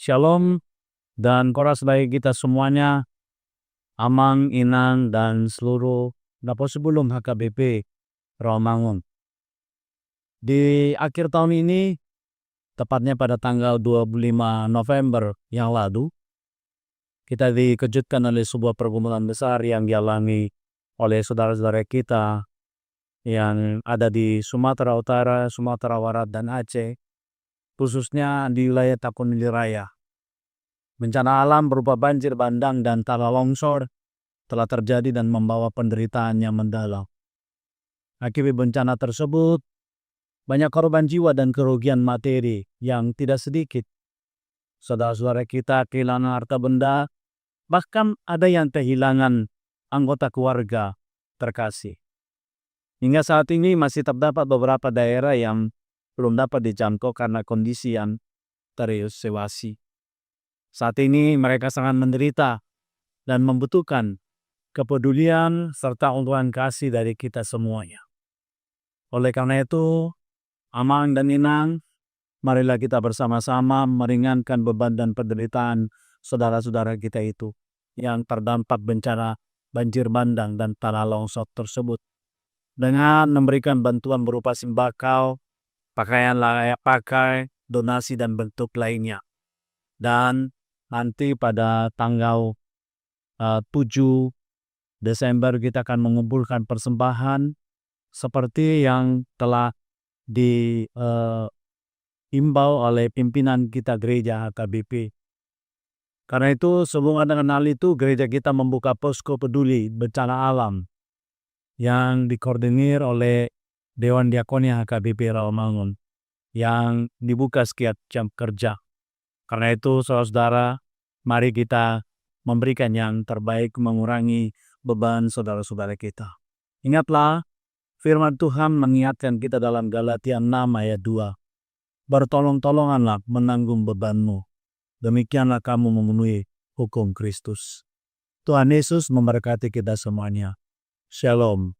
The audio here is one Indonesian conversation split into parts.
Shalom dan koras bagi kita semuanya, Amang, Inang, dan seluruh Naposibulum HKBP Rawamangun. Di akhir tahun ini, tepatnya pada tanggal 25 November yang lalu, kita dikejutkan oleh sebuah pergumulan besar yang dialami oleh saudara-saudara kita yang ada di Sumatera Utara, Sumatera Barat, dan Aceh, khususnya di wilayah Tapanuli Raya. Bencana alam berupa banjir bandang dan tanah longsor telah terjadi dan membawa penderitaan yang mendalam. Akibat bencana tersebut, banyak korban jiwa dan kerugian materi yang tidak sedikit. Saudara-saudara kita kehilangan harta benda, bahkan ada yang kehilangan anggota keluarga terkasih. Hingga saat ini masih terdapat beberapa daerah yang belum dapat dijangkau karena kondisi yang terisolasi. Saat ini mereka sangat menderita dan membutuhkan kepedulian serta uluran kasih dari kita semuanya. Oleh karena itu, Amang dan Inang, marilah kita bersama-sama meringankan beban dan penderitaan saudara-saudara kita itu yang terdampak bencana banjir bandang dan tanah longsor tersebut, dengan memberikan bantuan berupa sembako, pakaian layak pakai, donasi, dan bentuk lainnya. Dan nanti pada tanggal 7 Desember kita akan mengumpulkan persembahan seperti yang telah diimbau oleh pimpinan kita gereja HKBP. Karena itu sebelum dengan hal itu, gereja kita membuka posko peduli bencana alam yang dikoordinir oleh Dewan Diakonia HKBP Rawamangun yang dibuka setiap jam kerja. Karena itu saudara-saudara, mari kita memberikan yang terbaik mengurangi beban saudara-saudara kita. Ingatlah, firman Tuhan mengingatkan kita dalam Galatia 6 ayat 2. Bertolong-tolonganlah menanggung bebanmu. Demikianlah kamu memenuhi hukum Kristus. Tuhan Yesus memberkati kita semuanya. Shalom.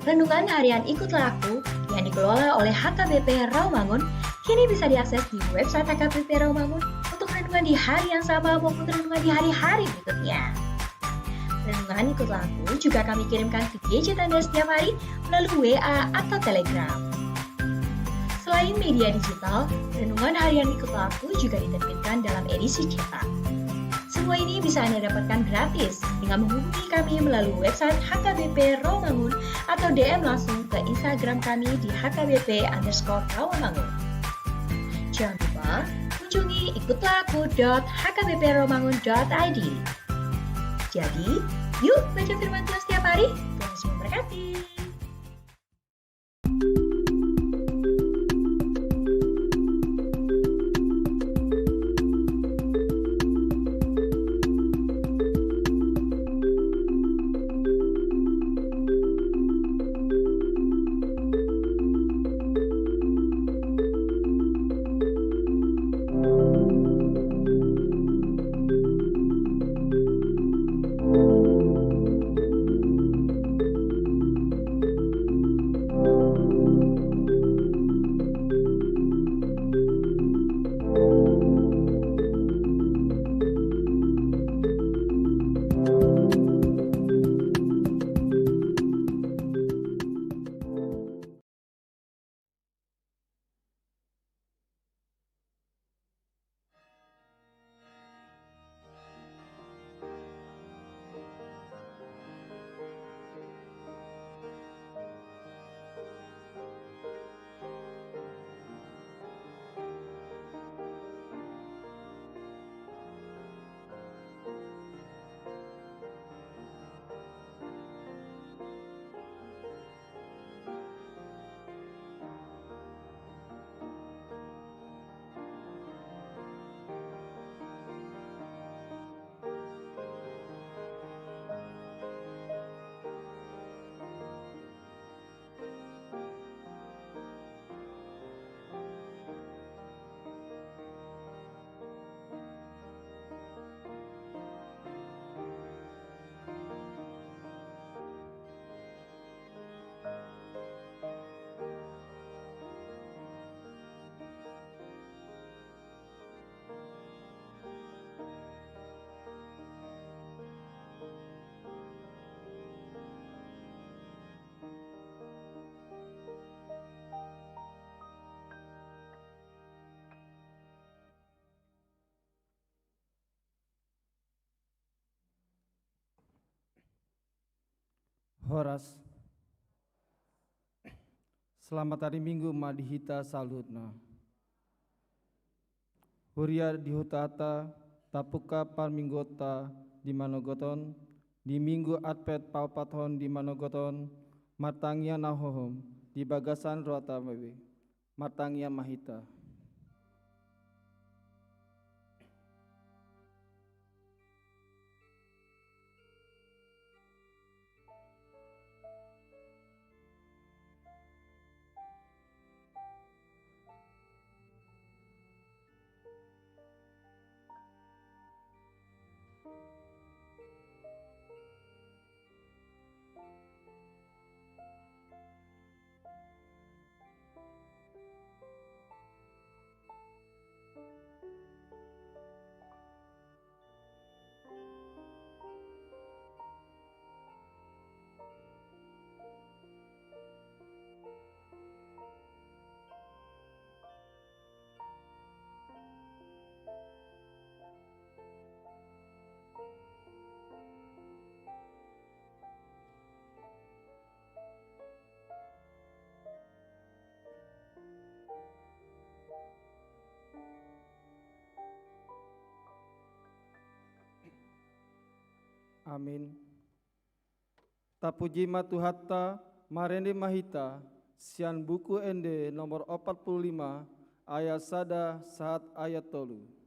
Renungan harian Ikutlah Aku yang dikelola oleh HKBP Rawamangun kini bisa diakses di website HKBP Rawamangun untuk renungan di hari yang sama maupun renungan di hari-hari berikutnya. Renungan Ikutlah Aku juga kami kirimkan ke gadget Anda setiap hari melalui WA atau Telegram. Selain media digital, renungan harian Ikutlah Aku juga diterbitkan dalam edisi cetak. Semua ini bisa Anda dapatkan gratis dengan menghubungi kami melalui website HKBP Rawamangun atau DM langsung ke Instagram kami di HKBP_Rawamangun. Jangan lupa kunjungi ikutlahku.hkbprawamangun.id. Jadi, yuk baca firman Tuhan setiap hari. Tuhan Yesus memberkati. Horas. Selamat hari Minggu madihita salutna. Huria dihutata tapuka parminggota di manogoton di minggu adpet paupathon di manogoton matangya nahohom di bagasan rota wewe matangya mahita. Amin. Tapuji matuhatta marende mahita sian buku ende nomor 45 ayat sada saat ayat tolu.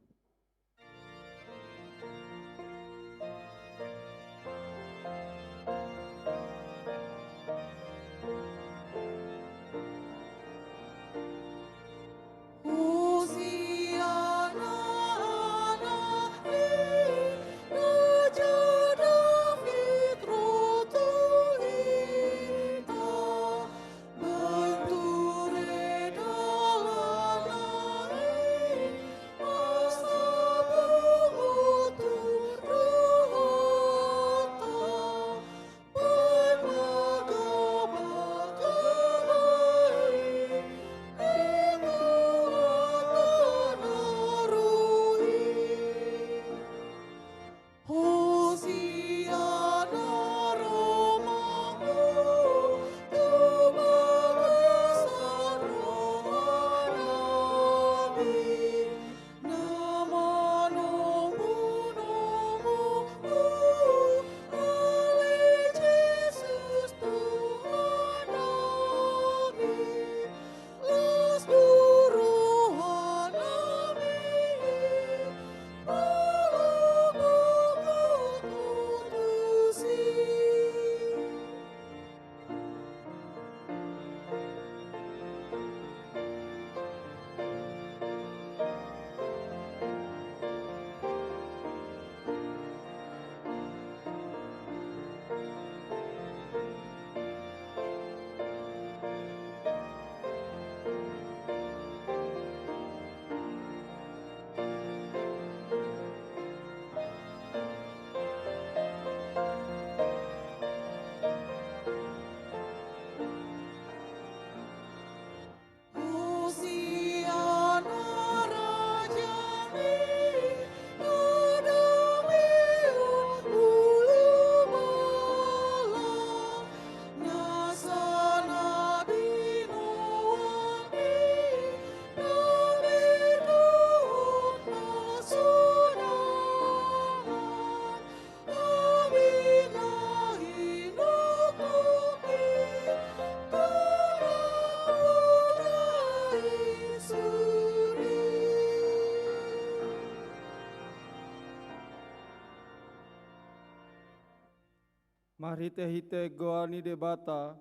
Marhite-hite goani debata,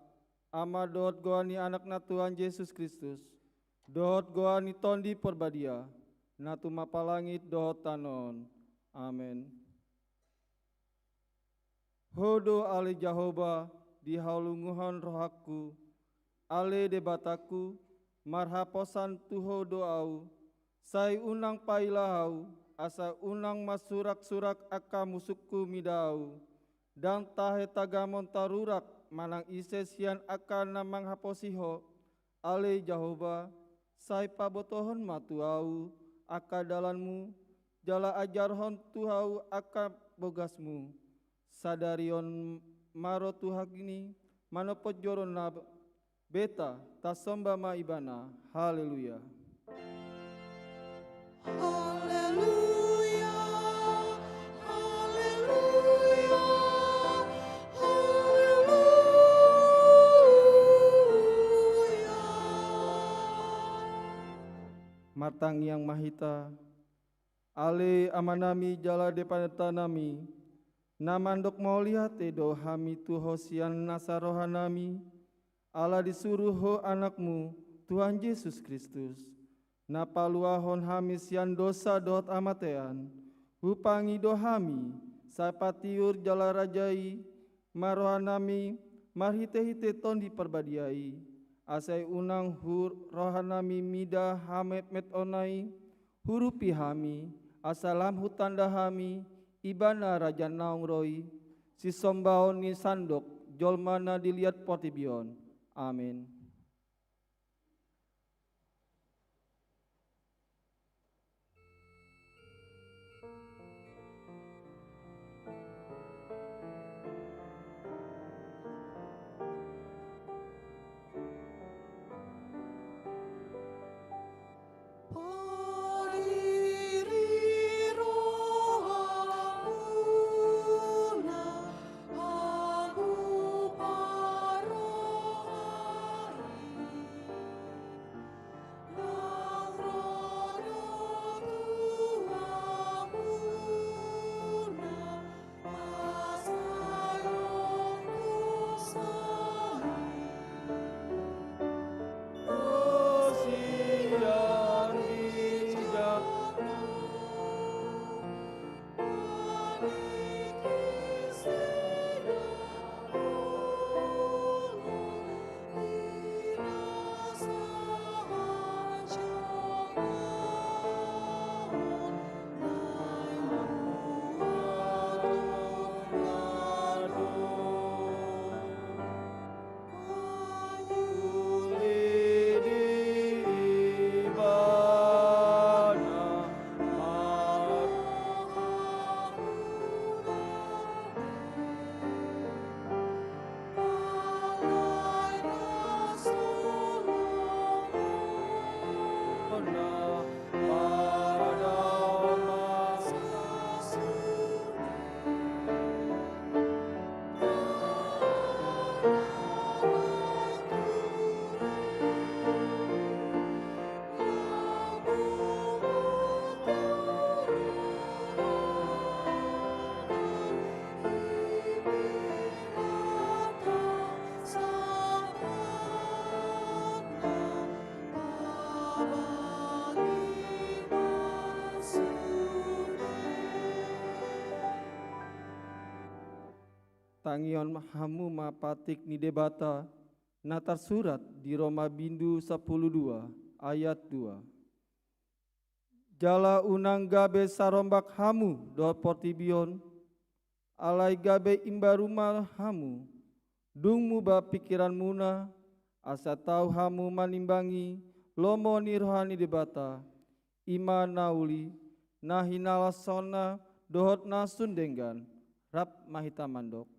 ama dohot goani anakna Tuhan Yesus Kristus, dohot goani tondi perbadia, natu mapalangit dohot tanon. Amin. Hodo ale Jehovah di haulunguhan rohaku, ale debataku, marhaposan tuho doau, sai unang pailahau, asa unang masurak-surak aka musukku midau, dan tahe tagamon tarurak manang ise sian aka namang haposiho, ale Jehovah, sai pabotohon matuau, aka dalanmu, jala ajarhon tuhau aka bogasmu, sadarion maro tuhagini, manopot joron beta tasomba ma ibana. Haleluya. Haleluya, haleluya, haleluya. Matang yang mahita, ale amanami jala depanetanami, namandok mau lihat do hami tuhosian nasarohanami, Allah disuruh ho anakmu, Tuhan Yesus Kristus, napaluahon hami sian dosa dot amatean, hupangi do hami, sapatiur jala rajai, marohanami, marhite-hite tondi perbadiai, asai unang rohanami mida hamet met onai, hurupi hami, asalam hutanda hami, ibana raja naung roi, si sombaon ni sandok, jolmana dilihat potibion. Amin. Podiri rohamuna, aku parohai, nang rodo tuamuna, pasayongku sai. Siang bijak, tangion hamu mapatik ni debata, natar surat di Roma Bindu 10:2 ayat 2. Jala unang gabe sarombak hamu do portibion, alai gabe imbaruma hamu, dungmu ba pikiran muna, asa tau hamu manimbangi, lomo ni rohani debata, ima nauli, nahinalasona dohot nasun denggan, rap mahita mandok.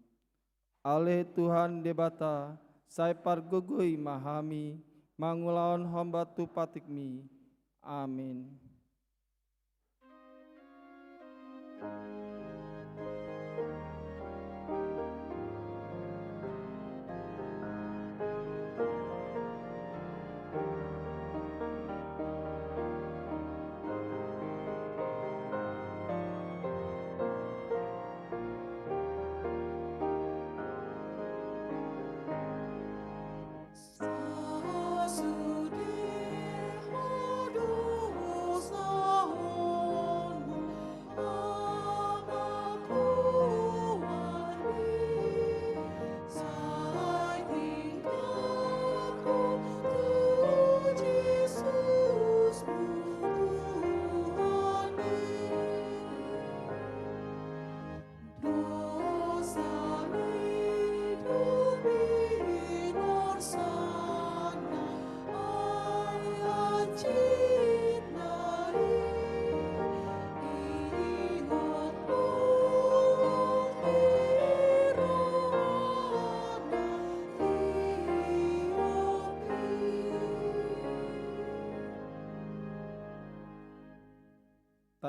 Ale Tuhan debata, sai pargogoi mahami, mangulaon hamba tu patikmi. Amin.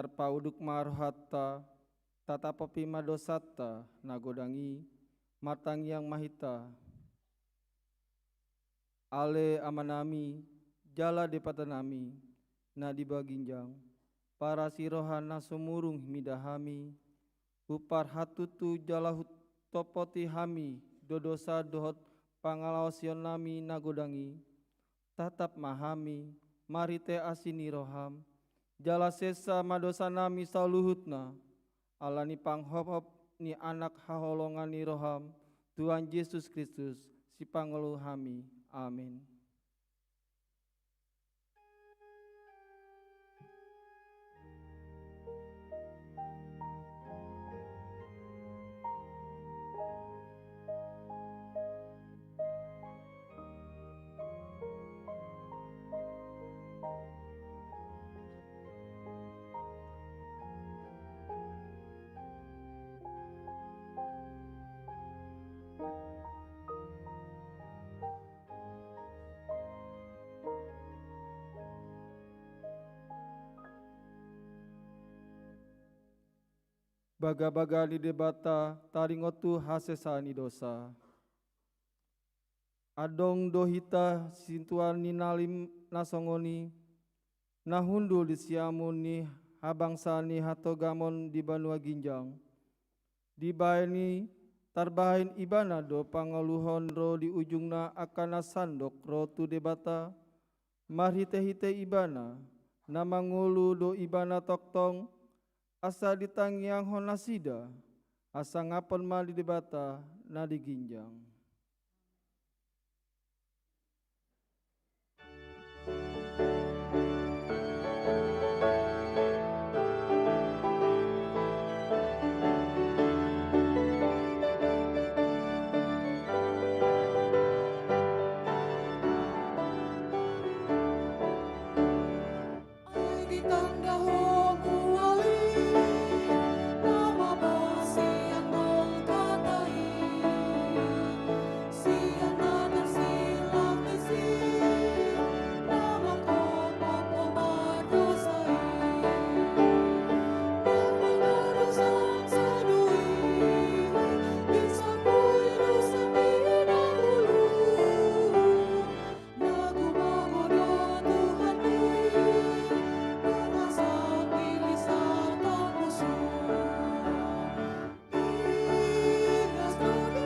tarpauduk marohatta tatapapi madosata nagodangi matang yang mahita ale amanami jala depatanami na dibaginjang para sirohan na sumurung midahami upar hatutu jalahut topoti hami dodosa dohot pangalawasion nami nagodangi tatap mahami marite asini roham jala sesa madosa nami saluhutna alani panghop ni anak haholongan ni roham Tuhan Yesus Kristus si pangelu hami amin. Baga-baga ni debata taringotu hasesani dosa. Adong dohita sintuan ni nalim nasongoni nahundul di siamun ni habangsa ni hatogamon di Banua Ginjang. Di baini tarbahin ibana do pangaluhon ro di ujungna akana sandok ro tu debata marhite-hite ibana namangulu do ibana toktong asa ditangiang honasida, asa ngapon mali debata na diginjang. Ai ditanda homu wali nama basi yang mengkatai siang dan silang isi nama kopo berdosai nama dosa sadui disambui dosa dahulu lagu magodo Tuhan mengasah pilih satan musuh ikhlas terima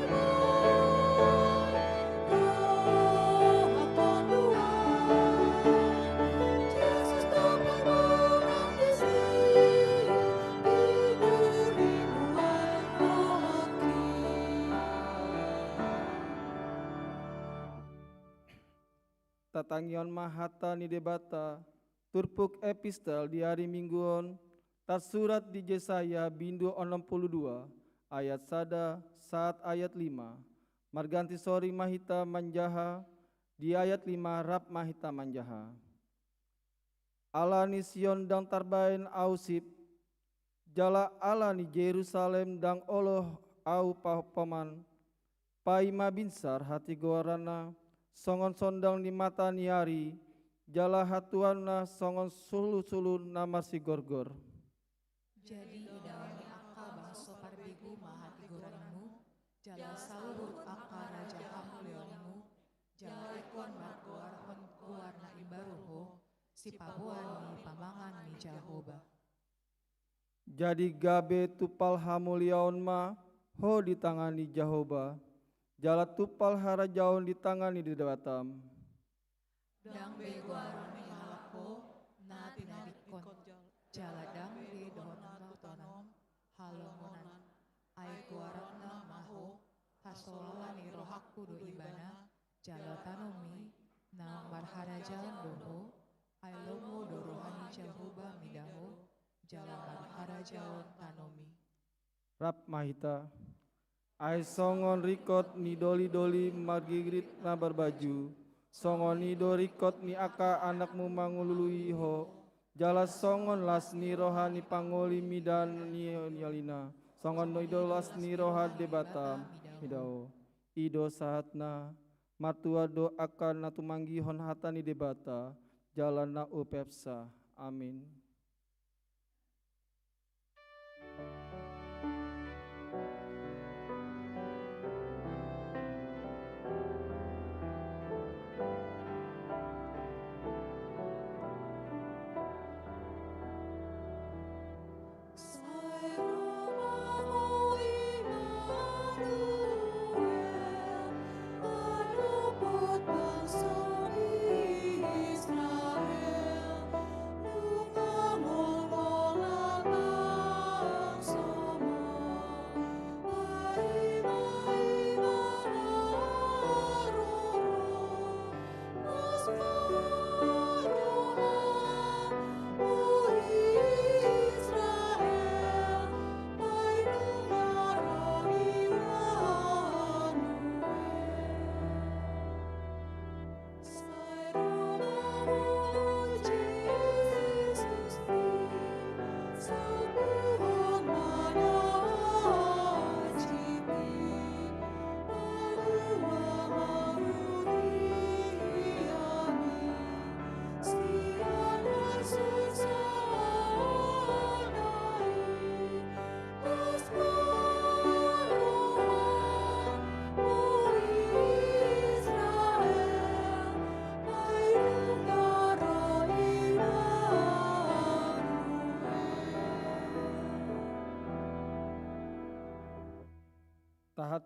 akan Tuhan Yesus dapat menghabisi ribuan rohaki. Tatangion mahata ni debata turpuk epistel di hari mingguon tersurat di Yesaya bindu 62 ayat sada saat ayat 5 marganti sori mahita manjaha di ayat 5 rap mahita manjaha ala ni Sion dang tarbain ausip jala ala ni Yerusalem dang oloh au paman paima binsar hati goarana songon sondang di mata niari jala hatuana songon sulu-sulu nama si gorgor. Jadi idawani aka bangso parbigu mahati goranimu, jala saluhut aka raja hamulionimu, jala ikon margoar hon kuarna ibaruho, si pabuan ni pamangan ni Jahoba. Jadi gabe tupal hamuliaon ma ho ditangani Jahoba jala tupal harajaon ditangani di batam. Dang beguaran ni halako, na tinadikon, jala dang di dohon totonom, halongonan, ay kuaran na maho, hasolawa ni rohakku do ibana, jala tanomi, na marharajan doho, ay lomo do rohani Jahoba midaho, jala marharajaon tanomi. Rap mahita ai songon rikot ni doli-doli margigrit na berbaju songon ni do rikot ni aka anakmu mangulului ho jala songon las ni rohani pangoli midan ni yalina songon no ido las ni roha debatam midao ido saatna matua do akan natumanggihon hatani debata jalan na upepsa amin.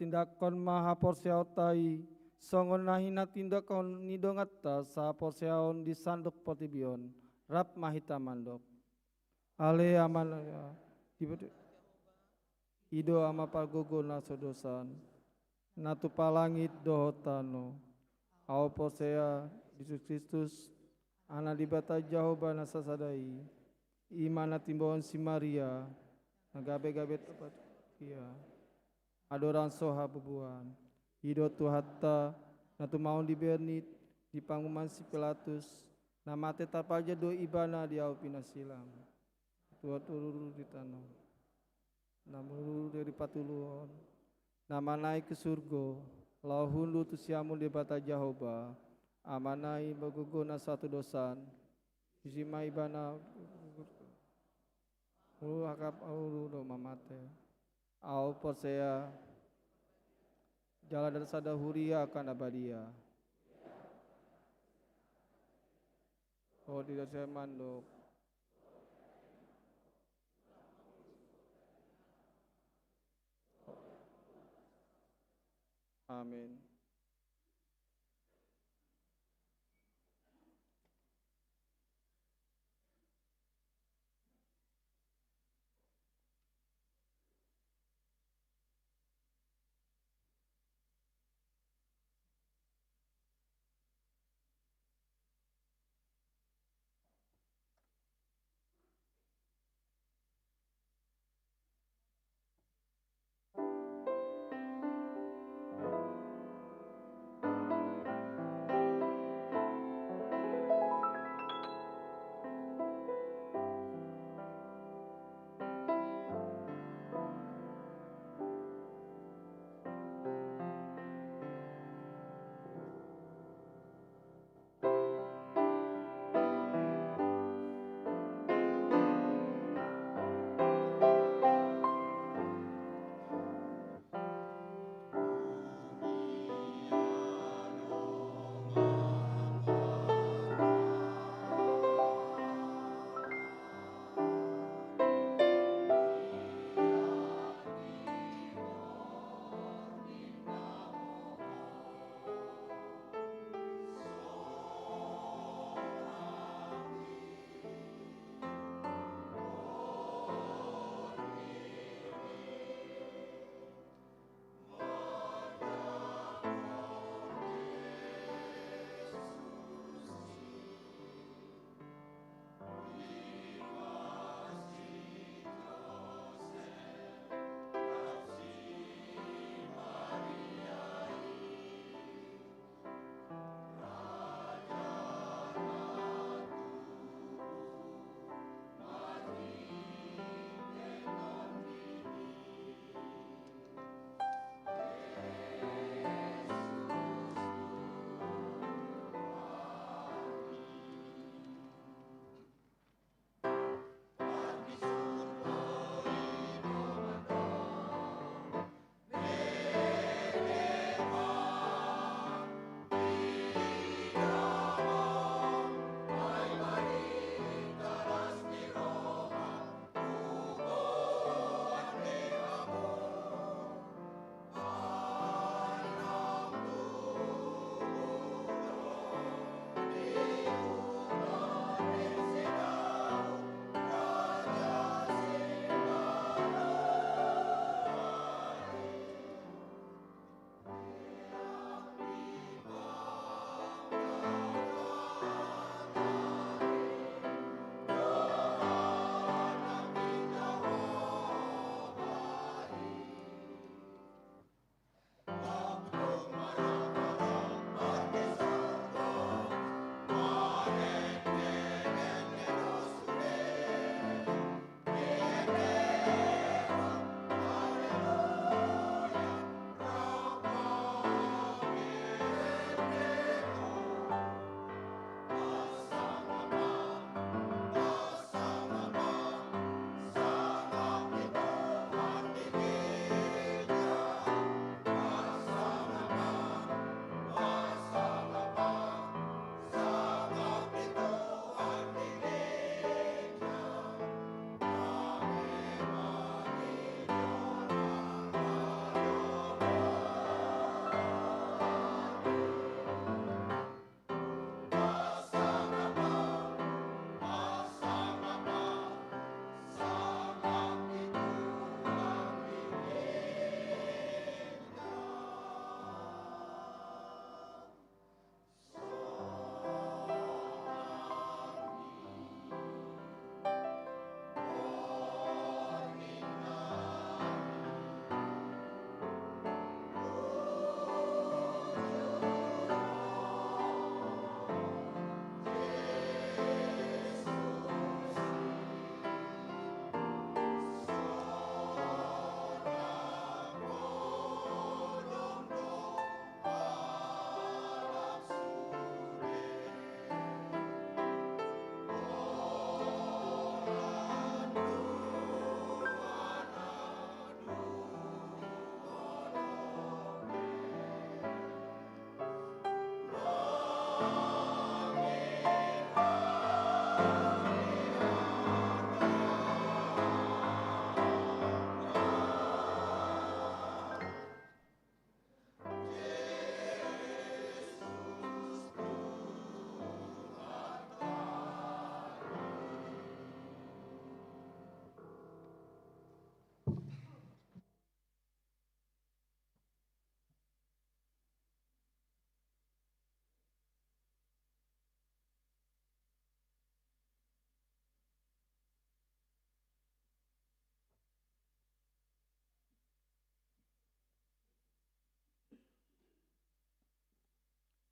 tindakon maha porsiautai songon nahina tindakon nidongata sa porsiaon di sanduk potibion rap mahita mandok ale aman ido ama pagogo na sodosan natu palangit dohotano au posea Yesus Kristus ana dibata Jehovah na sasadai imana timbon si Maria nagabe-gabe tepat iya adoran soha bubuan ido tu hatta natu maun dibernit di panguman si Pilatus namate tapaja do ibana di au pinasilam tua tururu di tanah namuru dari patuluon nama naik ke surga lahundu tu siamun di bata Jehovah amanai baguguna satu dosan isimai ibana akap auru do mamate au posea jala dan sada huria akan abadia oh tidak saya manduk amin.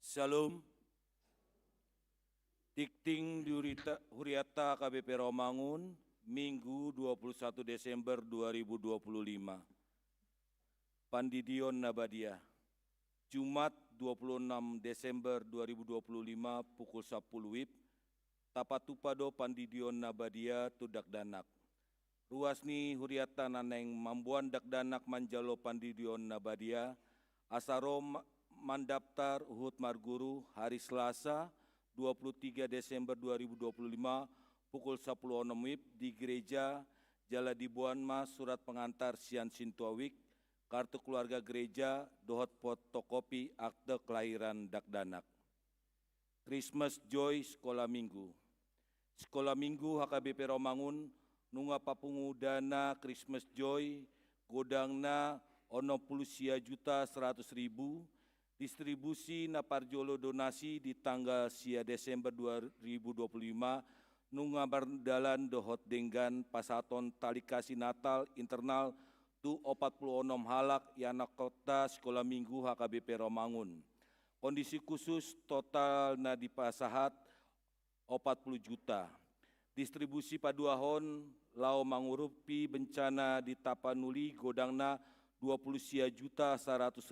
Shalom. Tikting Huriata KBP Romangun, Minggu 21 Desember 2025. Pandidion Nabadia, Jumat 26 Desember 2025 pukul 10 WIB, Tapatupado Pandidion Nabadia Tudak Danak. Ruasni Huriata Naneng Mambuan Dakdanak Manjalo Pandidion Nabadia, Asaro Mandaptar Uhud Marguru hari Selasa 23 Desember 2025 pukul 10.06 WIB di Gereja Jaladibuan Mas Surat Pengantar Sian Sintuawik, Kartu Keluarga Gereja, Dohot Fotokopi Akte Kelahiran Dakdanak. Christmas Joy Sekolah Minggu. Sekolah Minggu HKBP Romangun nunga papungu dana Christmas Joy godangna 60 juta 100.000, distribusi na parjolo donasi di tanggal sia Desember 2025 nunga berdalan dohot denggan pasaton tali kasih Natal internal tu 46 halak yana kota sekolah minggu HKBP Romangun. Kondisi khusus total na di pasahat 40 juta. Distribusi paduahon lau mangurupi bencana di Tapanuli godangna 20 juta 100.000.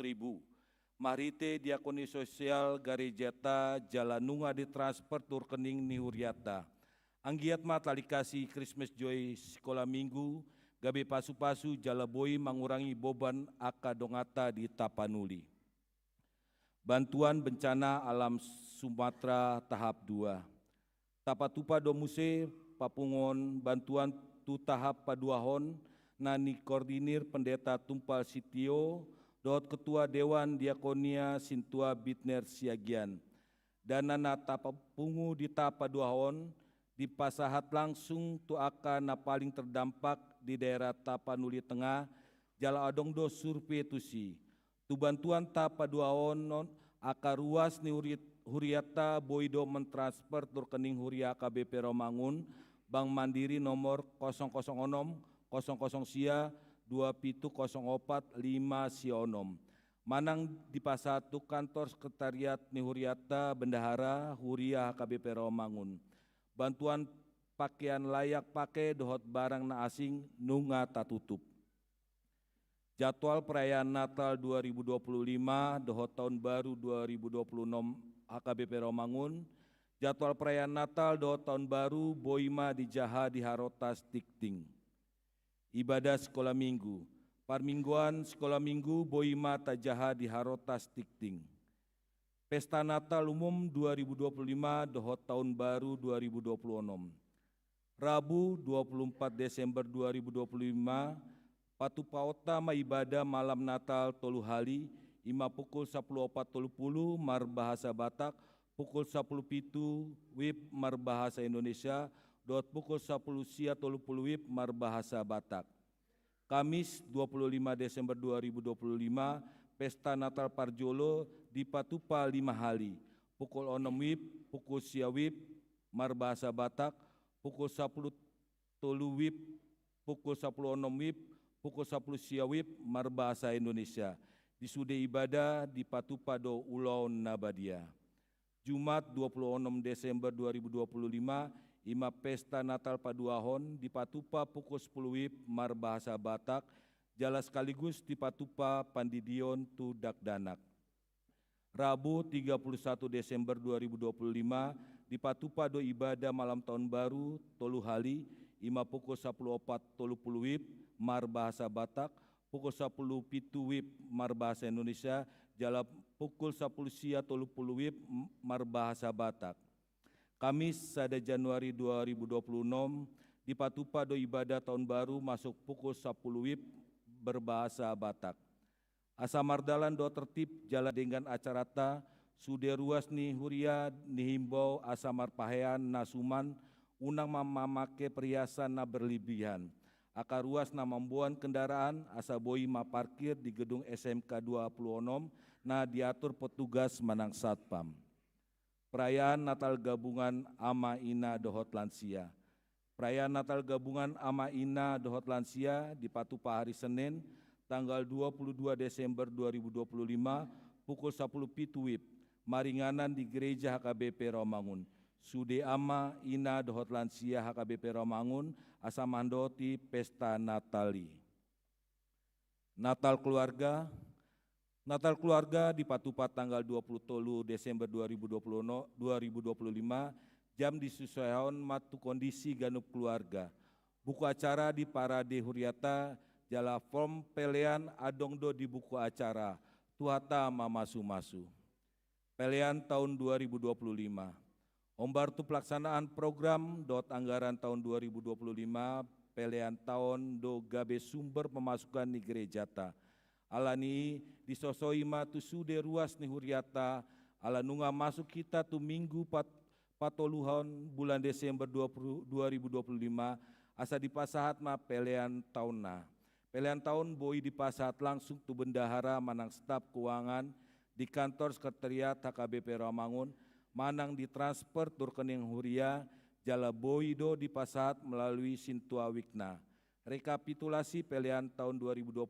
Marite Diakoni Sosial Garejata Jalanunga di transfer turkening ni Huriata. Anggiat matalikasi Christmas Joy Sekolah Minggu gabe pasu-pasu Jalaboi mengurangi beban akadongata di Tapanuli. Bantuan bencana alam Sumatera tahap 2. Tapatupa domuse papungon bantuan tu tahap paduahon nani koordinir pendeta Tumpal Sitio Dot Ketua Dewan Diakonia Sintua Bitner Siagian. Dana nata pungu di Tapaduahon di pasahat langsung tu akan na paling terdampak di daerah Tapanuli Tengah, Jala Adongdo Surpe Tusi. Tu bantuan Tapaduahon aka ruas ni Huriata Boido mentransfer turkening Huria KBP Romangun, Bank Mandiri nomor 006 00 sia 2704 5 Sionom. Manang di pasatu kantor sekretariat ni Huriata Bendahara Huria HKBP Romangun. Bantuan pakaian layak pakai dohot barang na asing nunga tatutup. Jadwal perayaan Natal 2025 dohot tahun baru 2026 HKBP Romangun. Jadwal perayaan Natal dohot tahun baru Boima di Jaha di Harotas Tikting. Ibadah sekolah minggu, parmingguan sekolah minggu Boima Tajaha di Harotas Tikting. Pesta Natal umum 2025 dohot tahun baru 2026. Rabu 24 Desember 2025 Patupaota ibadah malam Natal tolu hali ima pukul 10.40 mar bahasa Batak, pukul 10.07 WIB mar bahasa Indonesia, dot pukul 10 sia 30 WIB mar bahasa Batak. Kamis 25 Desember 2025 Pesta Natal Parjolo di Patupa 5 hali, pukul 6 WIB, pukul sia WIB mar bahasa Batak, pukul 10 tolu WIB, pukul 10 WIB, pukul 10 sia WIB mar bahasa Indonesia. Di sude ibadah di Patupa do Ulau Nabadia. Jumat 26 Desember 2025 ima Pesta Natal Paduahon di Patupa pukul 10 WIB mar bahasa Batak, jala sekaligus di Patupa Pandidion tu Dakdanak. Rabu 31 Desember 2025 di Patupa do ibadah malam tahun baru tolu hali ima pukul 10.40 WIB mar bahasa Batak, pukul 10.07 WIB mar bahasa Indonesia, jala pukul 10 sia 30 WIB mar bahasa Batak. Kamis 1 Januari 2026 di Patupa do ibadah tahun baru masuk pukul 10 WIB berbahasa Batak. Asa mardalan do tertib jala dengan acarata sude ruas ni Huria nihimbau asa marpahean nasuman unang mamake perhiasan na berlebihan. Aka ruas na membuan kendaraan asa boi ma parkir di gedung SMK 26 na diatur petugas manang satpam. Perayaan Natal Gabungan Ama Ina Dohot Lansia. Perayaan Natal Gabungan Ama Ina Dohot Lansia di Patupa hari Senin tanggal 22 Desember 2025 pukul 10 WIB maringanan di gereja HKBP Rawamangun. Sude ama ina dohot lansia HKBP Rawamangun asa mandoti pesta Natali. Natal keluarga di Patupat tanggal 23 Desember 2025 jam disesuaikan matu kondisi ganup keluarga. Buku acara di Parade Huriata jala form pelean adongdo di buku acara Tuhata Mamasu-masu. Pelean tahun 2025. Ombartu pelaksanaan program anggaran tahun 2025 pelean tahun do gabe sumber pemasukan ni gerejata. Alani disosoi matu sude ruas ni Huriata ala nunga masuk kita tu minggu patoluhan bulan Desember 2025 asa dipasahat ma pelean tahunna. Pelean tahun boi dipasahat langsung tu bendahara manang staf keuangan di kantor sekretariat HKBP Rawamangun manang ditransfer tur rekening Huria jala boi do dipasahat melalui Sintua Wikna. Rekapitulasi pelean tahun 2025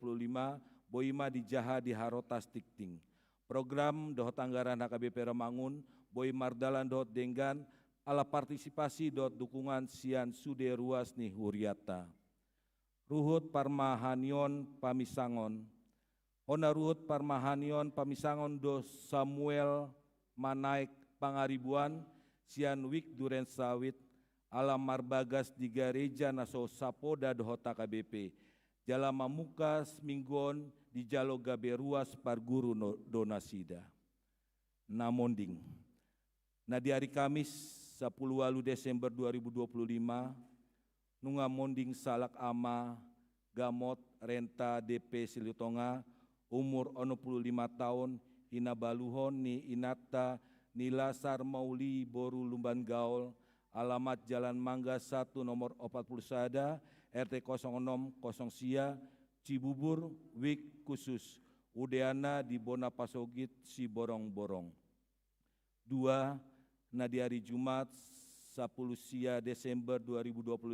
boi ma dijaha di Harotas Tikting. Program dohot anggaran HKBP Rawamangun boi mardalan dohot denggan ala partisipasi dohot dukungan sian sude ruas ni Huriata. Ruhut Parmahanion Pamisangon. Ona Ruhut Parmahanion Pamisangon do Samuel Manaik Pangaribuan sian wik duren sawit ala marbagas di gereja naso sapoda dohot HKBP. Jala mamukas minggon di jalo gabe ruas parguru donasida. Namonding. Nah di hari Kamis 10 Desember 2025 nunga monding salak ama gamot renta DP Silitonga umur 65 tahun ina baluhon ni inata nilasar mauli boru lumban gaul alamat Jalan Mangga 1 nomor 41 RT 06 Sia Cibubur Wik khusus Udeana di Bona Pasogit si borong-borong. 2. Na di hari Jumat 10 Desember 2025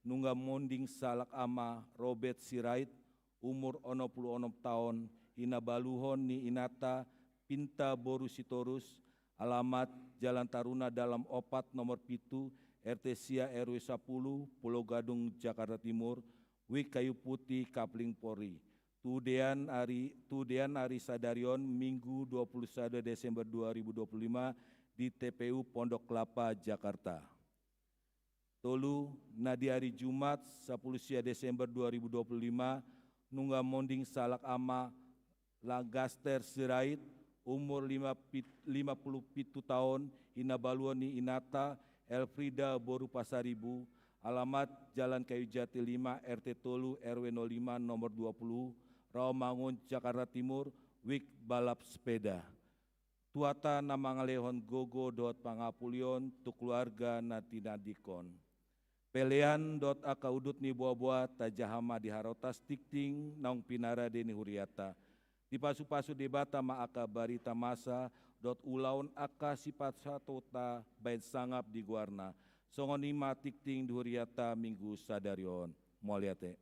nungga monding salak ama Robert Sirait umur 66 tahun ina baluhon ni inata pinta boru sitorus alamat Jalan Taruna dalam opat nomor pitu RT Sia RW 10 Pulau Gadung Jakarta Timur Wik Kayu Putih Kapling Polri. Tudean Ari Sadarion Minggu 21 Desember 2025 di TPU Pondok Kelapa, Jakarta. Tolu, na di hari Jumat 10 Desember 2025, nungga monding salak ama Lagaster Sirait, umur 57 tahun, ina baluani inata, Elfrida Boru Pasaribu, alamat Jalan Kayu Jati 5, RT Tolu, RW 05, nomor 20, Rawamangun, Jakarta Timur, Wik balap sepeda. Tuata nama ngalehon gogo dot pangapulion tu keluarga natina dikon. Pelean dot aka udut ni buah-buah tajahama di Harotas Tikting naung pinara deni Huriata. Di pasu-pasu debata ma aka barita masa dot ulaun aka sifat satota bain sangap di guarna. Songonima Tikting di Huriata minggu sadarion. Moliate.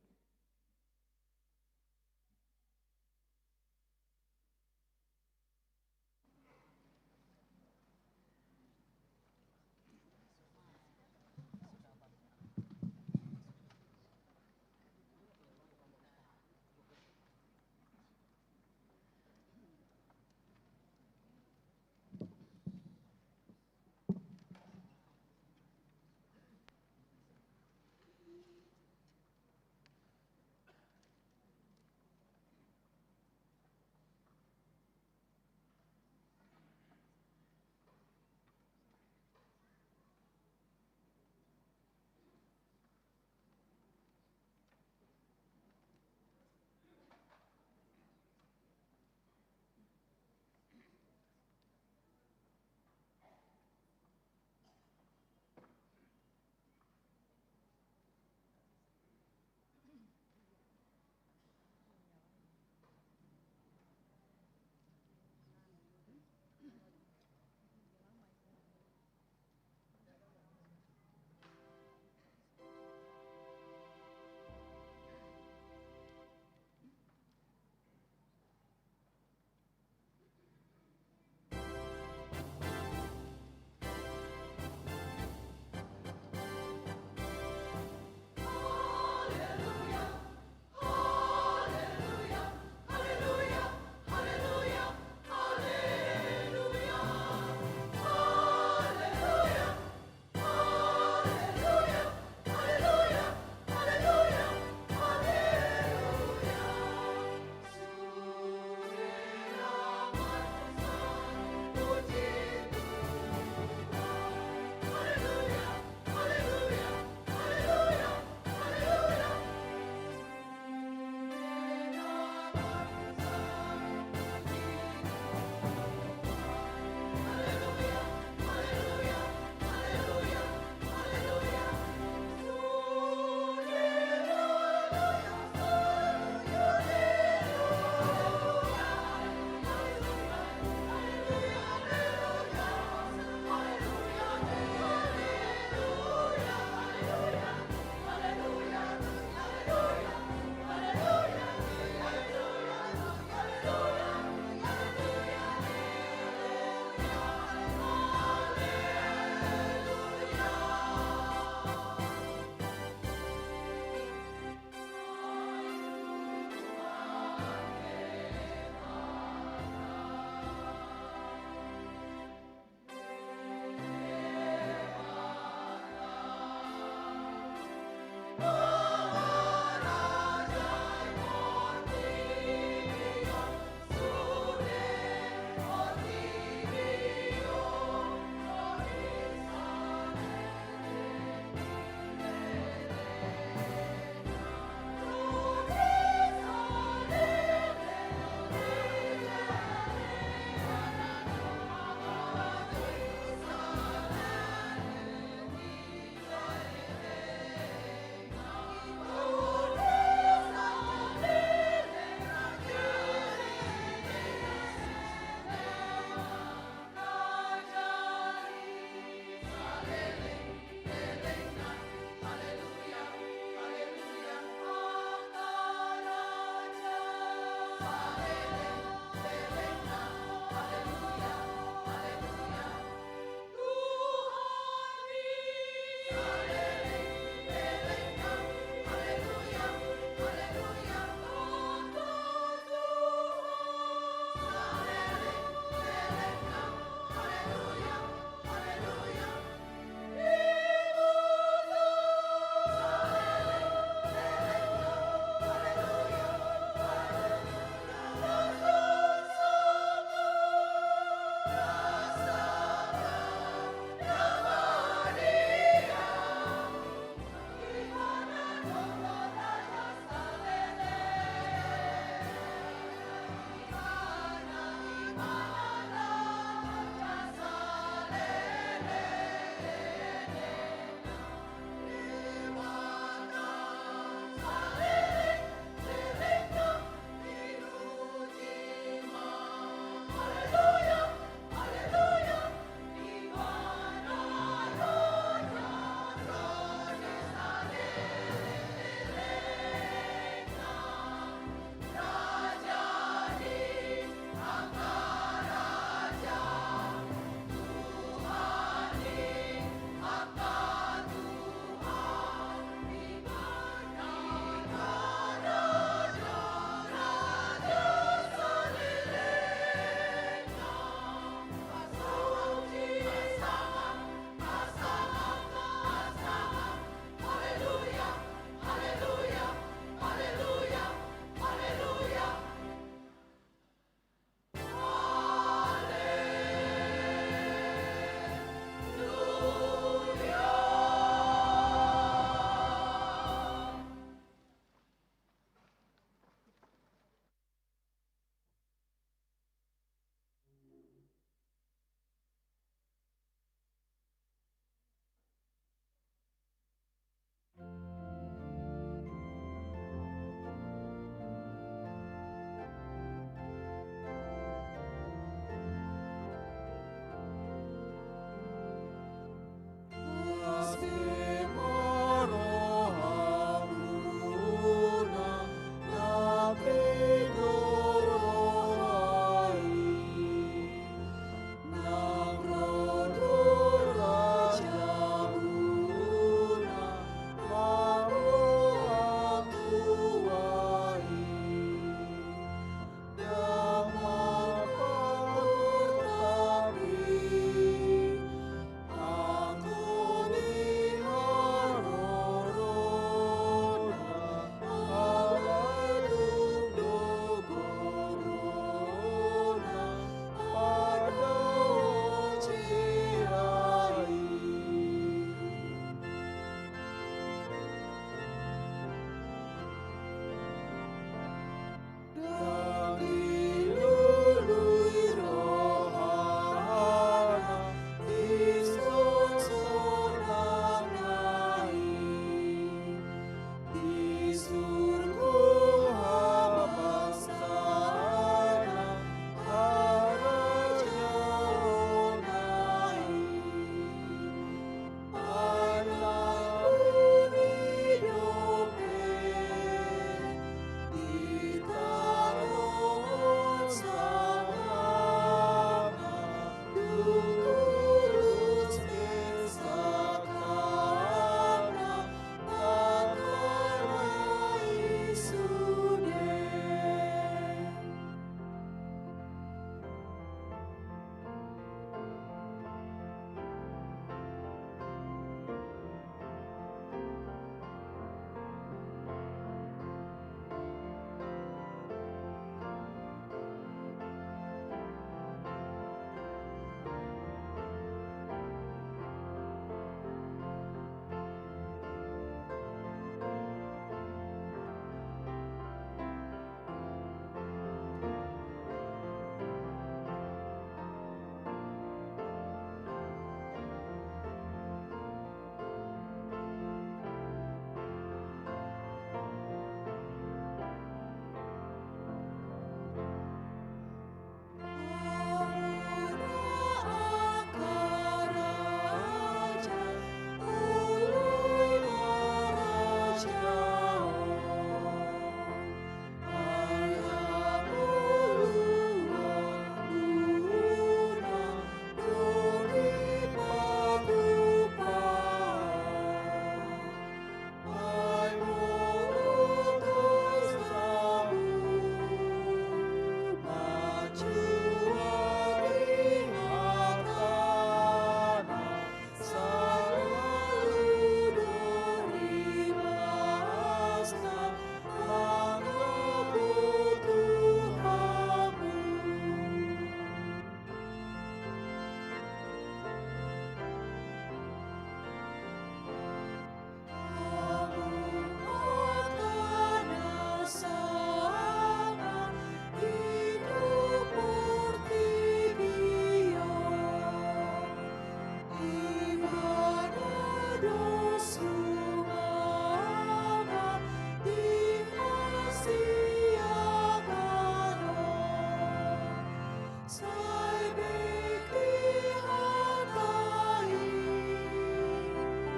Sai beki hatai,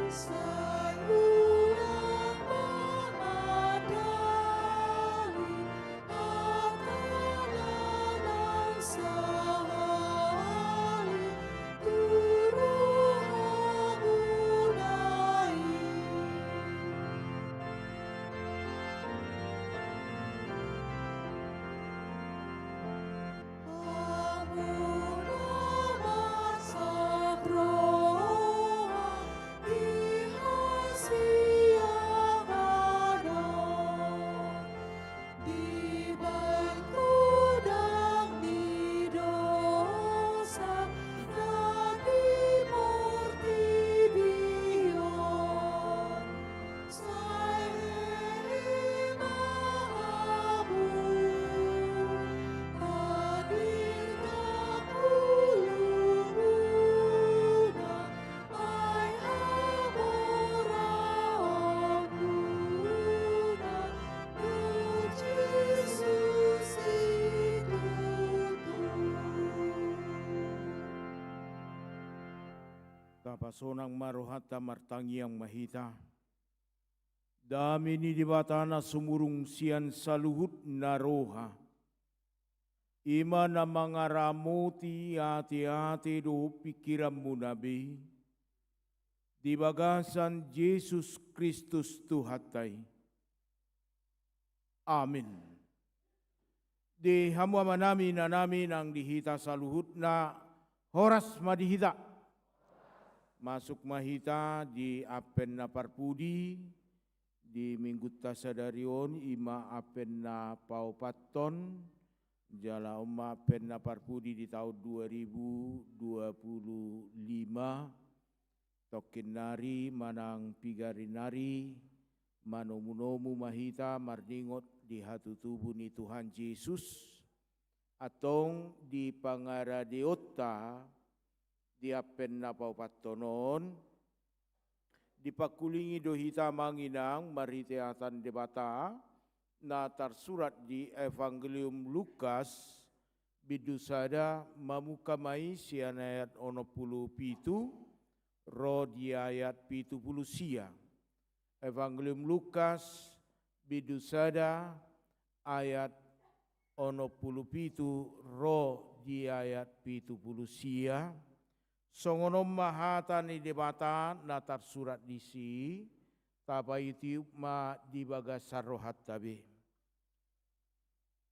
sai ulang pamadali, akalanan sahali, turu hamunai. Tapasonang marohata martangiang mahita. Dami ni dibatana sumurung sian saluhut naroha. Ima na mga ramuti hati-hati do pikiranmu nabi. Di bagasan Yesus Kristus Tuhatay. Amin. Di hamwa namin na namin ang dihita saluhut na horas madihita. Masuk mahita di apen na parpudi, di minggu tasadarion ima apen na paupaton, jala uma apen na parpudi di tahun 2025, tokin nari manang pigarinari, manomu-nomu mahita marningot di hatu tubuh ni Tuhan Yesus, atong di pangaradiota, di apen na paupatonon, di pakulingi dohita manginang mariteatan debata, na tersurat di Evangelium Lukas, bidusada mamukamai sian ayat 17, ro di ayat 70 sia. Evangelium Lukas, bidusada ayat 17, ro di ayat 70 sia. Songonom mahata ni debata na tersurat disi, tabai tiup ma di bagasar rohat tabe.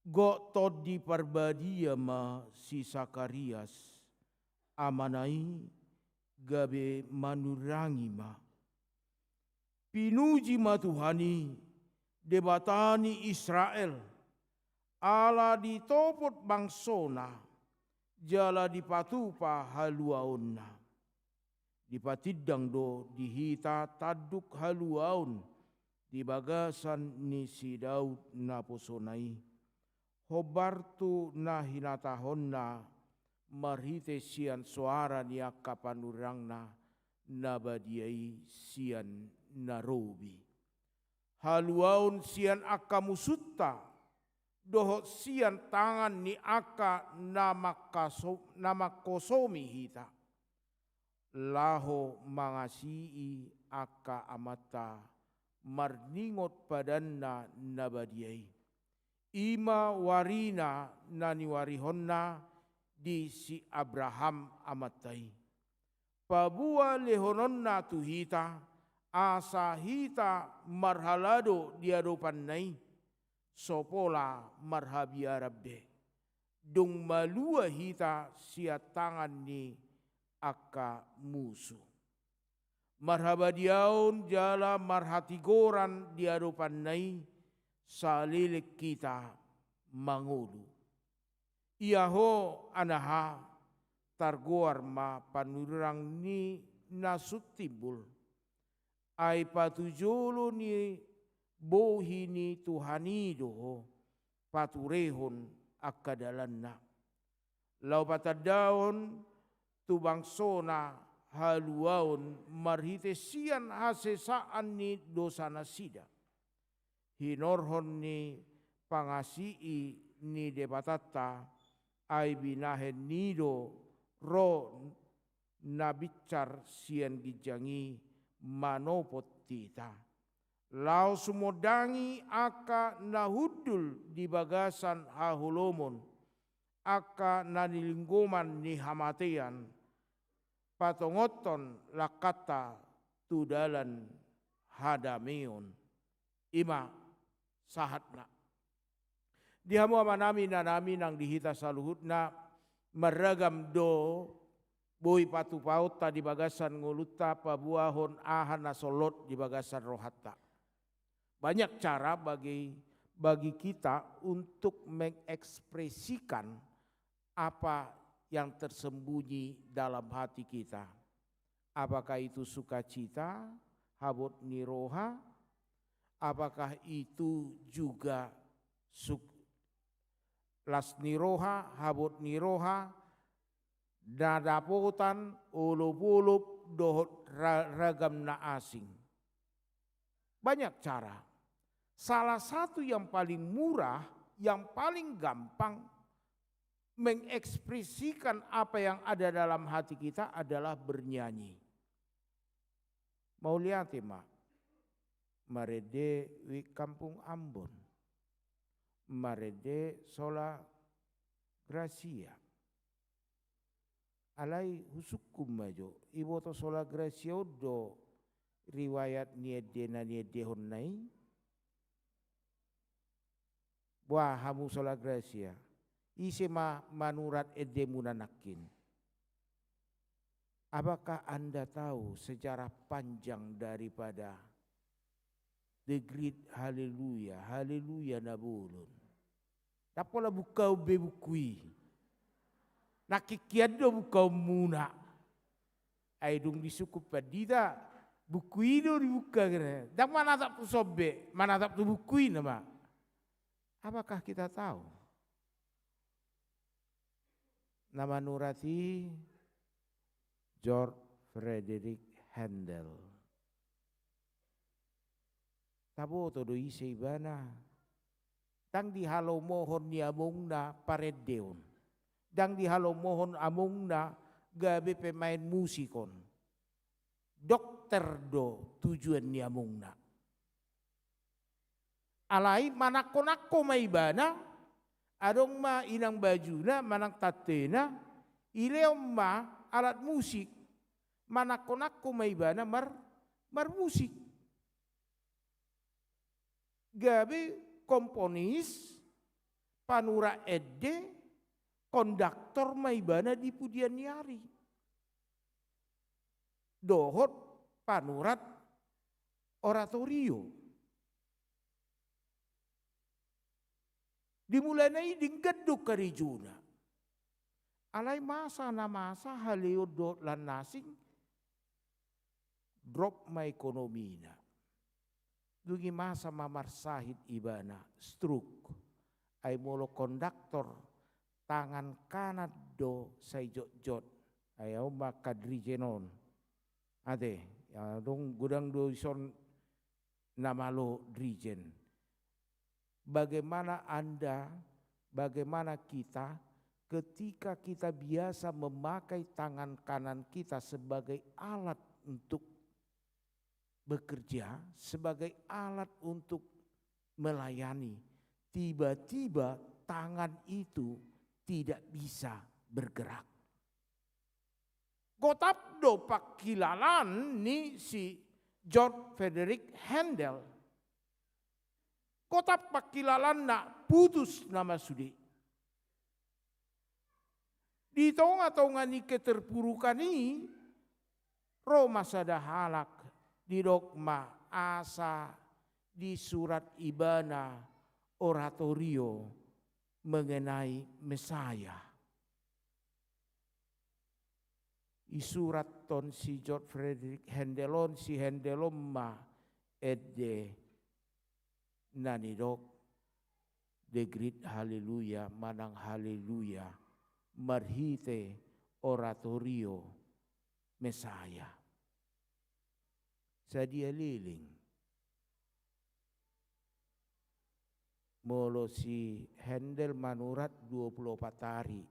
Go tod di parbadia ma si Sakarias, amanai gabe manurangi ma. Pinuji ma Tuhani, debatani Israel, ala ditopot bangsona, jala dipatupa haluaonna. Dipatidang do dihita taduk haluaun di bagasan ni si Daud na posonai. Hobartu na hinatahonna marhite sian suara niya kapanurangna nabadiai sian narobi. Haluaun sian akamusutta dohot sian tangan ni aka nama kosomi hita. Laho mangasihi aka amata marningot padanna nabadiai. Ima warina nani warihonna di si Abraham amatai. Pabua lehononna tuhita asa hita marhalado diadopan nai. Sopola marhabia rabde. Dung malua hita sia tangan ni aka musuh. Marhaba diaun jala marhatigoran diadopan nai salilik kita mangulu. Iaho anaha targoar ma panurang ni nasutibul. Ai patujolo ni bohi ni Tuhanido paturehon akadalanna. Lau patadaon tubangsona haluaon marhitesian hasesaan ni dosana sida. Hinorhon ni pangasii ni debatata ai binahen nido ro nabicar sien gijangi manopot tita. Lau sumodangi aka nahudul di bagasan hahulomon, aka nanilinggoman ni hamatian, patongoton lakata tudalan hadameon. Ima sahatna. Dihamu amanami nanami nang dihita saluhutna meragam do boy patu paut di bagasan nguluta pabuahon ahan nasolot di bagasan rohatta. Banyak cara bagi kita untuk mengekspresikan apa yang tersembunyi dalam hati kita. Apakah itu sukacita, habot niroha, apakah itu juga las niroha, habot niroha, nadapotan, ulup-ulup, dohot ragam na asing. Banyak cara. Salah satu yang paling murah, yang paling gampang mengekspresikan apa yang ada dalam hati kita adalah bernyanyi. Mau lihat mak? Marede wi kampung Ambon. Marede sola Gracia. Alai husukum majo. Ibo to sola Gracia do riwayat niede na niede honnai. Wah hamu sola Gracia. Ise manurat edemunanakin. Apakah Anda tahu sejarah panjang daripada The Great Haleluya, Haleluya nabulun. Tapola bukau bebukui. Nakikiado bukau muna. Aidung disukup padida. Bukui do dibuka kena. Dan mana tak tu sobe, mana tak tu bukui nama. Apakah kita tahu? Nama nurati George Frederick Handel. Tabo todo ise ibana. Dang di halo mohon ni among na paredeon. Dang di halo mohon among na gabe pemain musikon. Dokter do tujuan ni among na. Alai manako-nako maibana. Adong ma inang bajuna manang tatena. Ileom ma alat musik. Manako-nako maibana mar musik. Gabi komponis, panura edde, kondaktor maibana di pudian nyari. Dohot panurat oratorio. Dimulai nai dinggeduk karijuna. Alai masa na masa haleo dot lan nasing drop ma ekonomina. Dugi masa mamar sahid ibana stroke. Ay molo kondaktor tangan kanan do say jot-jot. Ayaw makadrijenon. Ade, ya dong gudang do ison namalo drijen. Bagaimana Anda, bagaimana kita ketika kita biasa memakai tangan kanan kita sebagai alat untuk bekerja, sebagai alat untuk melayani. Tiba-tiba tangan itu tidak bisa bergerak. Gotap do pakilalan ni si George Frederick Handel. Kota pakilalan nak putus nama sudi. Di tonga-tonga ni keterpurukan ini, Roma sada halak di dogma asa di surat ibana oratorio mengenai Mesaya. Di surat ton si George Frederick Handelon si Handelomma edde nanidok the great haleluya manang haleluya marhite oratorio Mesaya. Sadia liling molo si Handel manurat 24 hari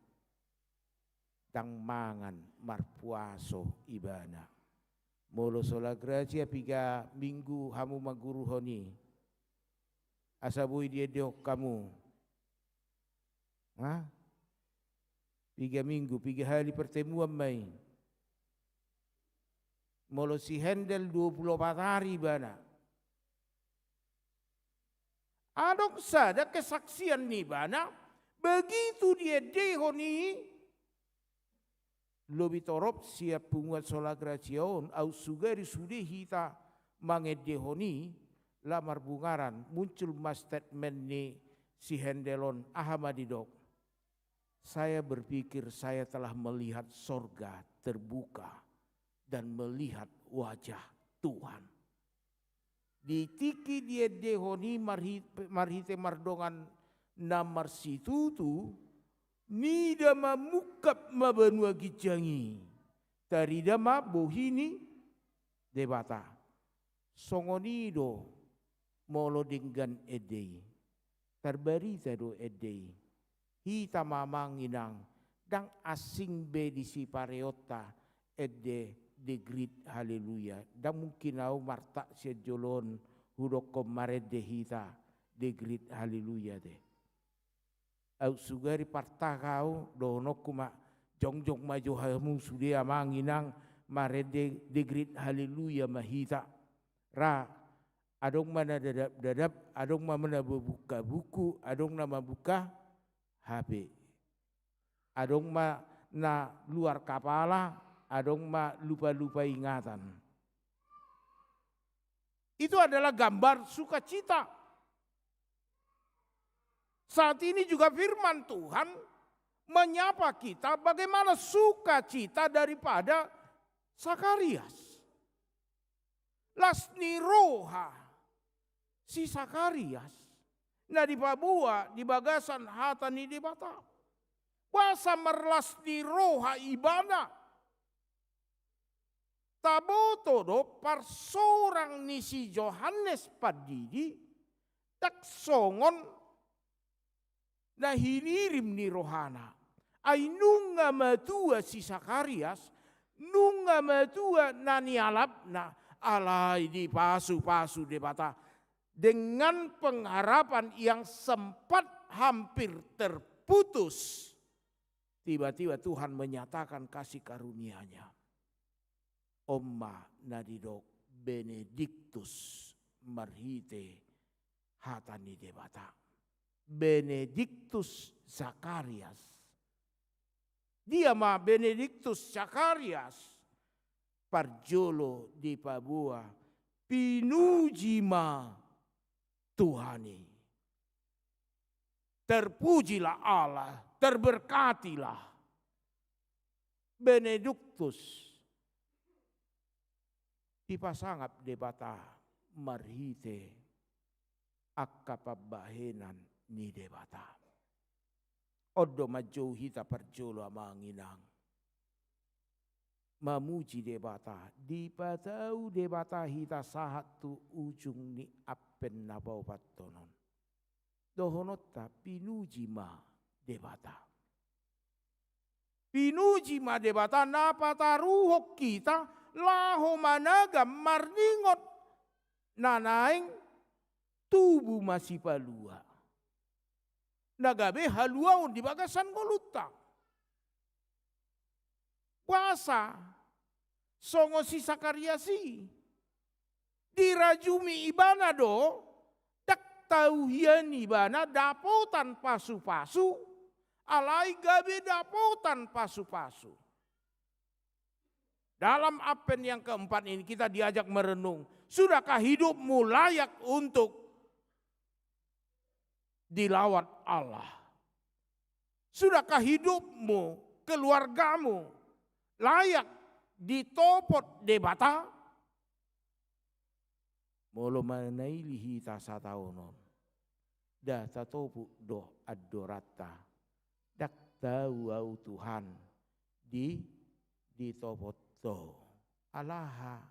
dang mangan marpuaso ibana. Molo sola gracia piga minggu hamu maguru honi. Asabui dia diok kamu. Hah? 3 minggu, 3 hari pertemuan mai. Molo si handel 24 hari bana. Adok sada kesaksian ni bana. Begitu dia dehoni. Lobi torop siap punguat sola graciaon. Au sugari sudah hita mangedehoni. Lamar bungaran. Muncul mas statement ni si handelon Ahmadidok. Saya berpikir saya telah melihat sorga terbuka dan melihat wajah Tuhan. Di tiki dia dehoni marhite mardongan namar situ tu nida mamukap mabanua gijangi. Tarida ma bohini debata. Songonido molo dinggan edei. Terbarita do edei. Hita mamanginang dang asing be di si pareota ede de grit haleluya. Dan mungkin au marta sejolon hudok komared de hita de grit haleluya de. Au sugari parta kau dono kuma jongjong maju hamu sudia manginang mared de grit haleluya mahita. Ra adong mana dadap adong mana buka buku adong nama buka HP. Adong ma na luar kepala, adong ma lupa-lupa ingatan. Itu adalah gambar sukacita. Saat ini juga firman Tuhan menyapa kita bagaimana sukacita daripada Sakarias. Lasni roha si Sakarias. Nah di Papua, di bagasan hatani di Batam. Wasa merlas di roha ibana. Taboto do par sorang nisi Johannes padidi. Tak songon na hinirim ni rohana. Ay nunga matua si Sakarias. Nunga matua nani alap na alay di pasu-pasu di Batam. Dengan pengharapan yang sempat hampir terputus. Tiba-tiba Tuhan menyatakan kasih karunia-Nya. Omma nadidok benedictus marhite hatani debata. Benedictus Zakarias. Dia ma Benedictus Zakarias. Parjolo di Papua. Pinujima Tuhani. Terpujilah Allah, terberkatilah. Benedictus dipasangap debata marhite akapabahenan ni debata. Odo majo hita perjolo amanginang. Mamuji debata, dipatau debata hita sahat tu ujung ni apen nabau patonon. Dohonota pinujima debata. Pinujima debata napata ruhok kita laho managam marningot nanaing tubuh masih palua. Nagabe haluaun di bagasan golutang. Puasa songo si Sakariasi dirajumi ibana do dak tauhian ibana dapotan pasu-pasu alai gabe dapotan pasu-pasu. Dalam apen yang keempat ini kita diajak merenung, sudahkah hidupmu layak untuk dilawat Allah? Sudahkah hidupmu, keluargamu layak ditopot debata? Molo manaili hita sataonon. Da tatopu do adorata. Dak tahu au Tuhan ditopot do. Alaha.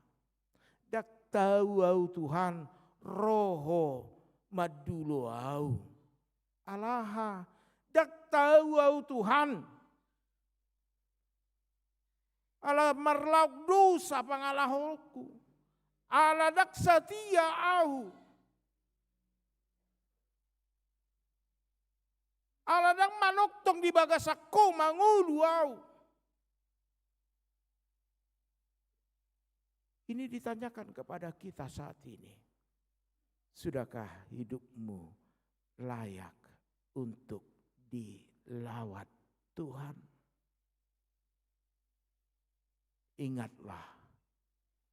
Dak tahu au Tuhan roho madulo au. Alaha. Dak tahu au Tuhan ala marlauk dosa pangalahoku, ala dak setia au, ala dak manoktong di bagasako mangulu au. Ini ditanyakan kepada kita saat ini. Sudahkah hidupmu layak untuk dilawat Tuhan? Ingatlah,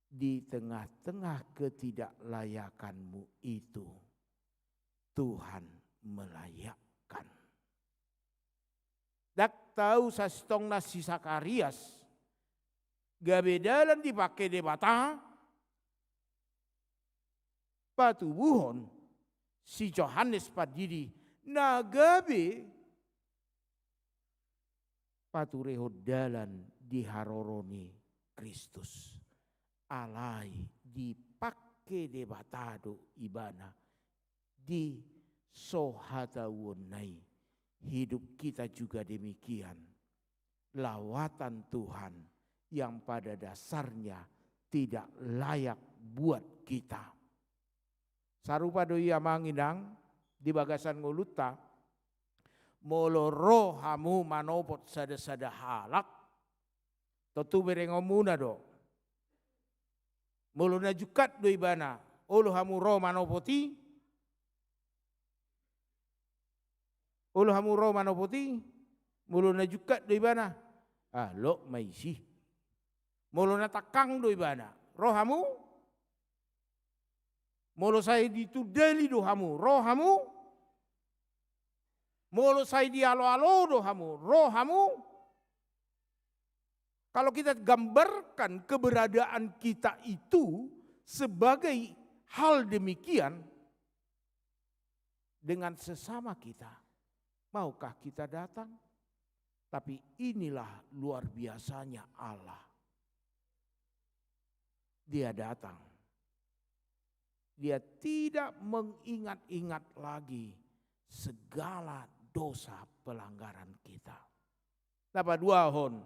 di tengah-tengah ketidaklayakanmu itu, Tuhan melayakkan. Dak tahu sastong nasi Sakarias, gabedalan dipakai debata, patubuhon si Yohanes padidi nagabe paturehodalan diharoroni Kristus alai dipakai debatado ibana di sohatawunai. Hidup kita juga demikian, lawatan Tuhan yang pada dasarnya tidak layak buat kita. Sarupa doi amanginang di bagasan nguluta, molo rohamu manopot sada-sada halak, totu berengomuna do. Molo najukat doi bana, olo hamu roh manopoti, olo hamu roh manopoti, molo najukat doi bana, lo maisi. Molo natakang doi bana, rohamu, molo saya ditudeli dohamu, rohamu, molo saya dialo-alo dohamu, rohamu. Kalau kita gambarkan keberadaan kita itu sebagai hal demikian dengan sesama kita, maukah kita datang? Tapi inilah luar biasanya Allah. Dia datang. Dia tidak mengingat-ingat lagi segala dosa pelanggaran kita. Dapat dua hon.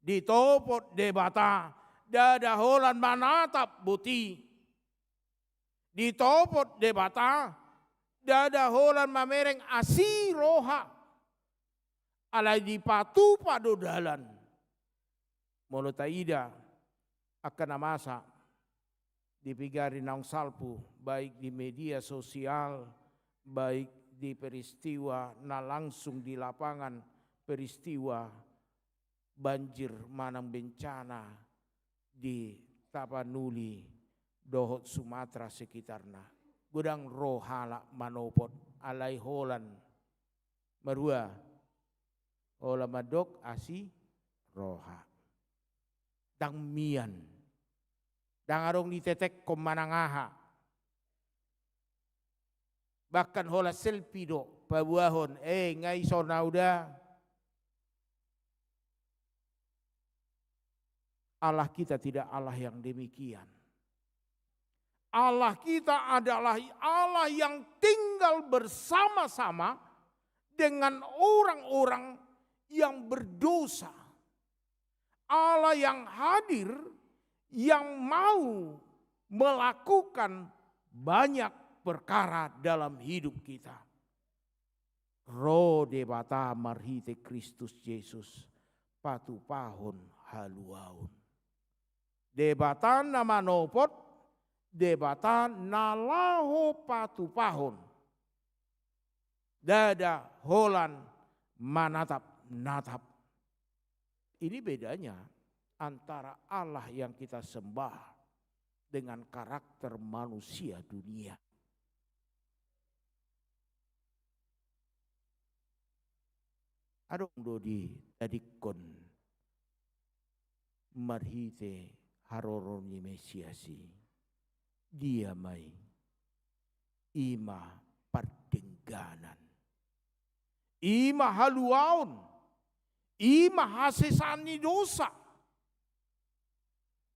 Ditopot debata dada holan manatap buti. Ditopot debata dada holan mamereng asiroha. Alai dipatu padodalan. Molo taida akan amasa dipigari naung salpu, baik di media sosial, baik di peristiwa na langsung di lapangan peristiwa banjir manang bencana di Tapanuli, Dohot Sumatera sekitarna. Gudang rohala manopot alai holan marua hola madok asi roha dang mian dang arong ditetek komanangaha bahkan hola selfie do pabuahon ngai sonauda. Allah kita tidak Allah yang demikian. Allah kita adalah Allah yang tinggal bersama-sama dengan orang-orang yang berdosa. Allah yang hadir, yang mau melakukan banyak perkara dalam hidup kita. Roh debata marhite Kristus Yesus patu pahon haluaun. Debatan nama nopot, debatan nalaho patu pahon. Dada holan manatap natap. Ini bedanya antara Allah yang kita sembah dengan karakter manusia dunia. Adong dodi dadikon marhite haroroni mesiasi. Dia mai ima pardengganan. Ima haluaun. Ima hasesani dosa.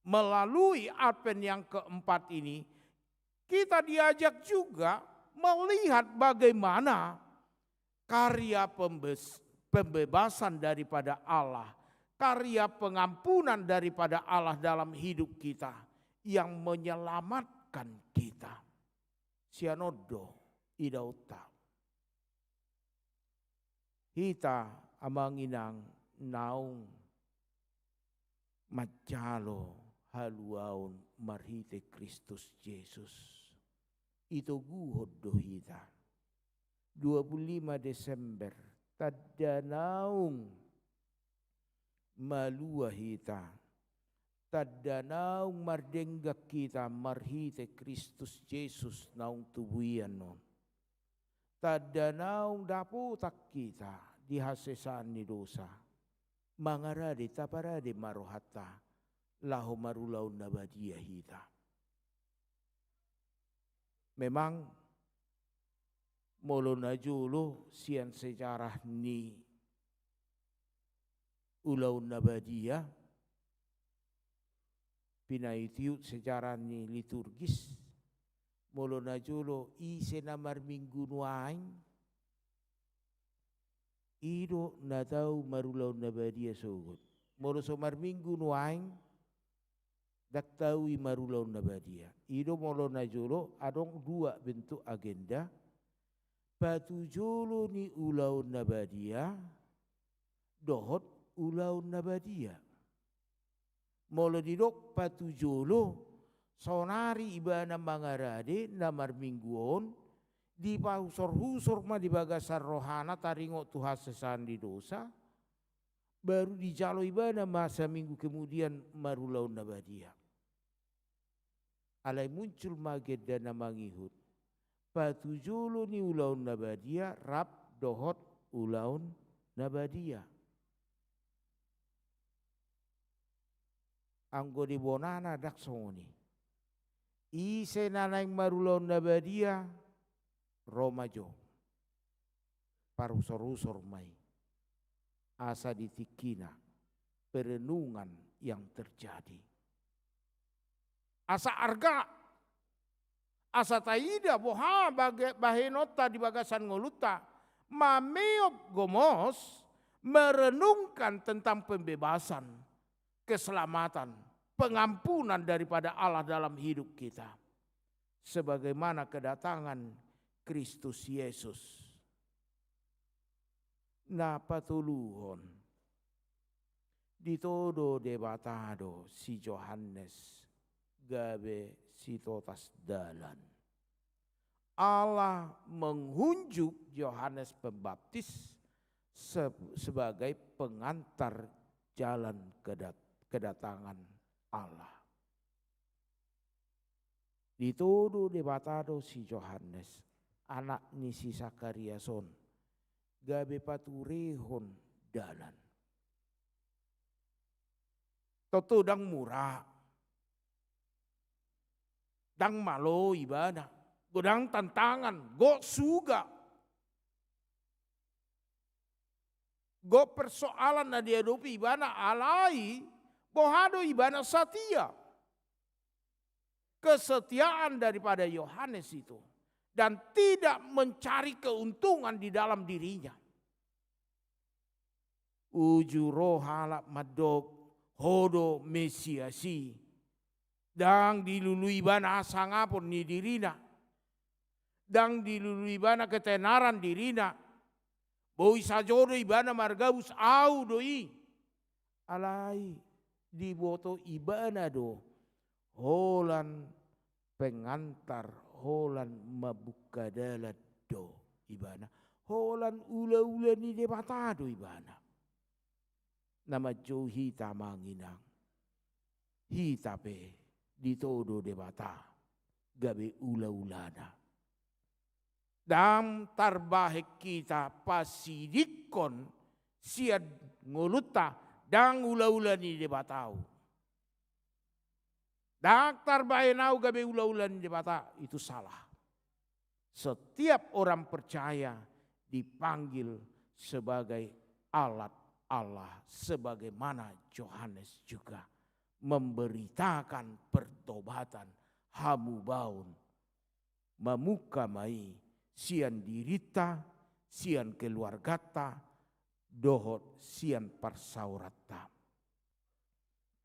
Melalui Advent yang keempat ini, kita diajak juga melihat bagaimana karya pembebasan daripada Allah karya pengampunan daripada Allah dalam hidup kita yang menyelamatkan kita. Sianodo idauta. Hita amanginang naung macalo haluaun marhite Kristus Yesus. Itu guhod do hita. 25 Desember tada naung malua hita. Tada naung mardengga kita marhite Kristus Yesus naung tubuian non. Tada naung daputak kita dihasesaan ni dosa. Mangarade taparade marohata laho marulaun nabadia hita. Memang molo najulo sian sejarah ni ulaun nabadia pinaitiu sejarah ni liturgis molo najulo ise namar minggu nuaing ido natau marulaun nabadia sogot molo somar minggu nuaing dak taui marulaun nabadia ido molo najulo adong dua bentuk agenda patujolo ni ulaun nabadia dohot ulaun nabadia molo didok patujolo sonari ibana mangarade namar mingguon di pausor-husor ma di bagasan rohana taringo Tuhan sesan di dosa baru dijalo ibana masa minggu kemudian marulaun nabadia alai muncul mageda namangihut patujolo ni ulaun nabadia rap dohot ulaun nabadia anggo di bonana dak songoni ise nanaing marulaun nabadia romajo parusor-usor mai asa ditikina perenungan yang terjadi asa arga asa taida boha bahenota di bagasan ngoluta mameop gomos merenungkan tentang pembebasan keselamatan pengampunan daripada Allah dalam hidup kita sebagaimana kedatangan Kristus Yesus. Na patuluhon ditodo debatado si Yohanes gabe si totas dalan. Allah menghunjuk Yohanes Pembaptis sebagai pengantar jalan kedatangan Allah. Ditodo debatado si Yohanes, anak ni si Sakariason, gabe paturehon dalan. Toto dang murah, dang malo ibadah, godang tantangan, go suga. Go persoalan na dihadapi ibana alai, bohado ibana setia. Kesetiaan daripada Yohanes itu. Dan tidak mencari keuntungan di dalam dirinya. Ujuro halap madok hodo mesiasi. Dang dilului bana asangapun ni dirina. Dang dilului bana ketenaran dirina. Boi sajodo ibana margabus au doi. Alai diboto ibana do. Holan pengantar holan mabuka dalat do ibana. Holan ula-ula ni debatado ibana. Nama jo hita manginang. Hita pe ditodo debata. Gabe ula-ulana. Dam tarbahek kita pasidikon siad ngoluta dang ula-ula ni debatau. Daktar baenau gabe ula-ulan di bata itu salah. Setiap orang percaya dipanggil sebagai alat Allah sebagaimana Yohanes juga memberitakan pertobatan hamu baun mamuka mai sian dirita sian keluargata dohot sian parsaurata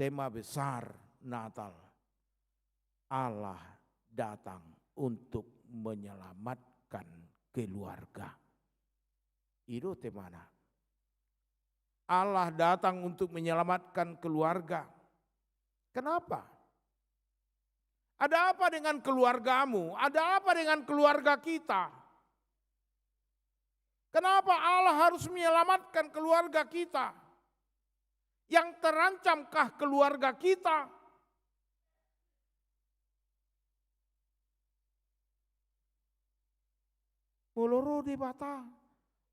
tema besar Natal. Allah datang untuk menyelamatkan keluarga. Itu temana. Allah datang untuk menyelamatkan keluarga. Kenapa? Ada apa dengan keluargamu? Ada apa dengan keluarga kita? Kenapa Allah harus menyelamatkan keluarga kita? Yang terancamkah keluarga kita? Moloro di bata,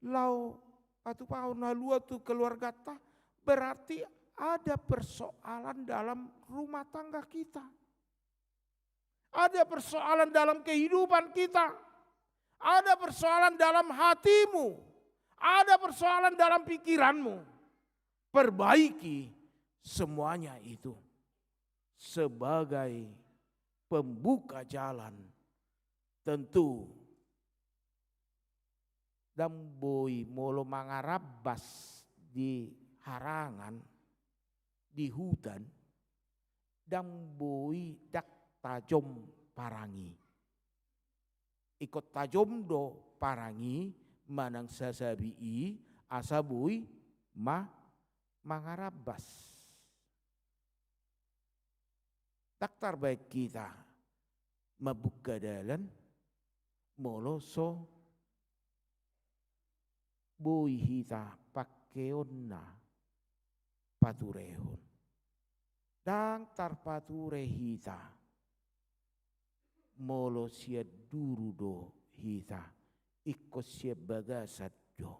lau atau tahun lalu tu keluarga ta, berarti ada persoalan dalam rumah tangga kita. Ada persoalan dalam kehidupan kita. Ada persoalan dalam hatimu. Ada persoalan dalam pikiranmu. Perbaiki semuanya itu sebagai pembuka jalan. Tentu damboi molo mangarabas di harangan, di hutan, damboi dak tajom parangi. Ikut tajom do parangi manang sasabii asabui mangarabas. Daktar baik kita mabuka dalan molo so bui hita pakeonna paturehon. Dang tarpature hita molo sia duru do hita ikut sia bagasat do.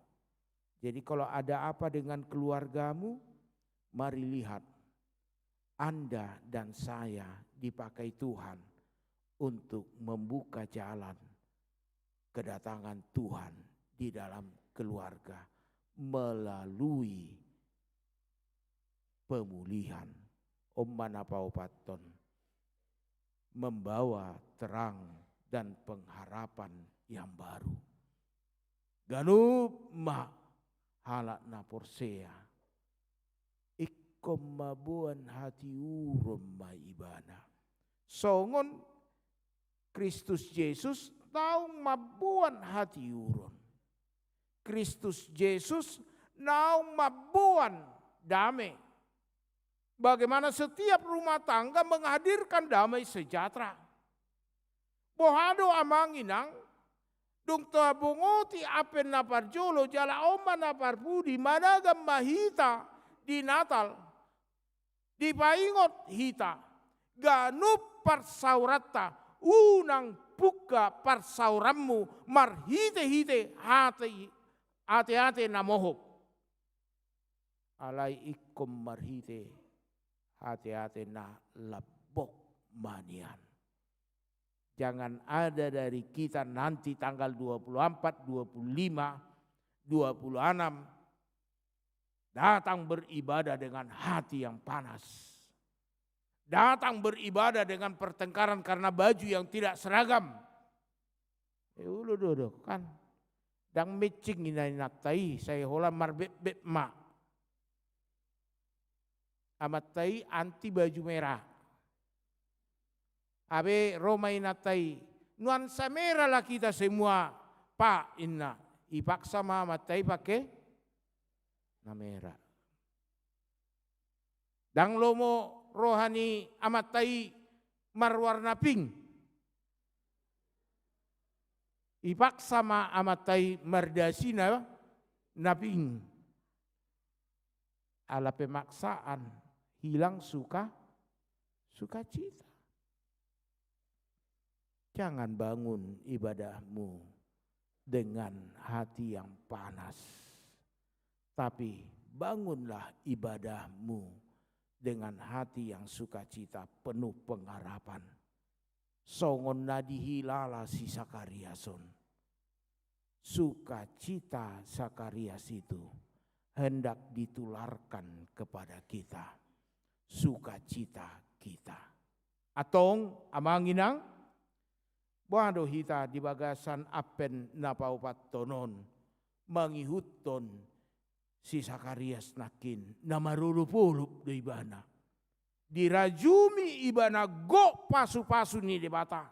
Jadi kalau ada apa dengan keluargamu, mari lihat Anda dan saya dipakai Tuhan untuk membuka jalan kedatangan Tuhan di dalam keluarga melalui pemulihan. Om Manapaupaton membawa terang dan pengharapan yang baru. Ganup ma halak na porsea. Ikom mabuan hati urum ma ibana. Songon Kristus Yesus tahu mabuan hati urun. Kristus Yesus tahu mabuan damai. Bagaimana setiap rumah tangga menghadirkan damai sejahtera. Bohado amanginang, dung tabungoti apen naparjolo jala oma naparpudi managam mahita di Natal. Di paingot hita, ganup parsaurata, unang buka parsaurammu marhite-hite hati-hati namohok. Alai ikum marhite hati-hati na labok manian. Jangan ada dari kita nanti tanggal 24, 25, 26 datang beribadah dengan hati yang panas. Datang beribadah dengan pertengkaran karena baju yang tidak seragam. Ulu duduk kan. Dang matching inay natai saya hola marbet ma. Amat tai anti baju merah. Abe Roma inatai nuansa merah lah kita semua pak inna ipaksa ma amat tai pakai na merah. Dang lomo rohani amat tai marwarna pink. Ipaksa ma amat tai mardasina na pink. Ala pemaksaan hilang sukacita. Jangan bangun ibadahmu dengan hati yang panas. Tapi bangunlah ibadahmu dengan hati yang sukacita penuh pengharapan. Songon nadihi lala si Sakariason. Sukacita Sakarias itu hendak ditularkan kepada kita. Sukacita kita. Atong amanginang Buado hita di bagasan apen napaupatonon mangihuton si Sakarias nakin namarulupulup do ibana. dirajumi ibana go pasu-pasu ni debata.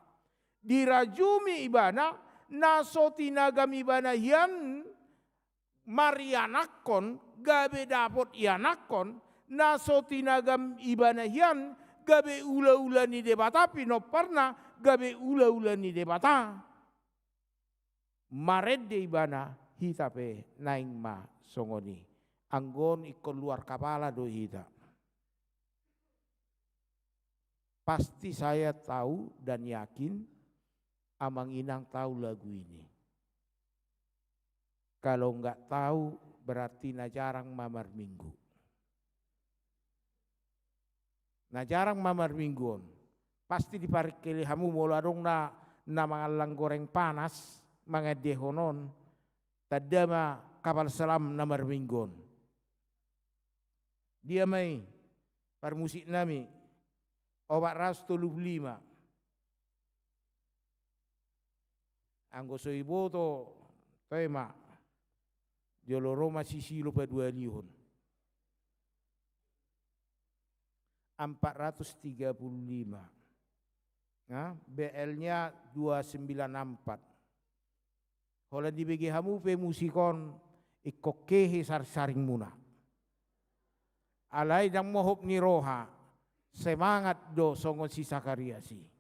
Dirajumi ibana naso tinagam ibana hian marianakon gabe dapot ianakon naso tinagam ibana hian gabe ula-ula ni debata pino parna gabe ula-ula ni debata. Marede ibana hitape naing ma songoni anggon ikon luar kepala do hita. Pasti saya tahu dan yakin Amang Inang tahu lagu ini. Kalau enggak tahu berarti na jarang mamar minggu. Na jarang mamar mingguon. Pasti diparik keli hamu moladong na mangalang goreng panas mga dehonon. Tadama kapal selam namar mingguon. Dia may parmusik nami obat ras 35. Anggo so iboto tema dioloro masisilo pa 2 lihon 435. BL-nya 294. Hola dibagi hamu pe musikon ikokehe saring muna. Alai dang mohop ni roha semangat do songon si Sakariasi.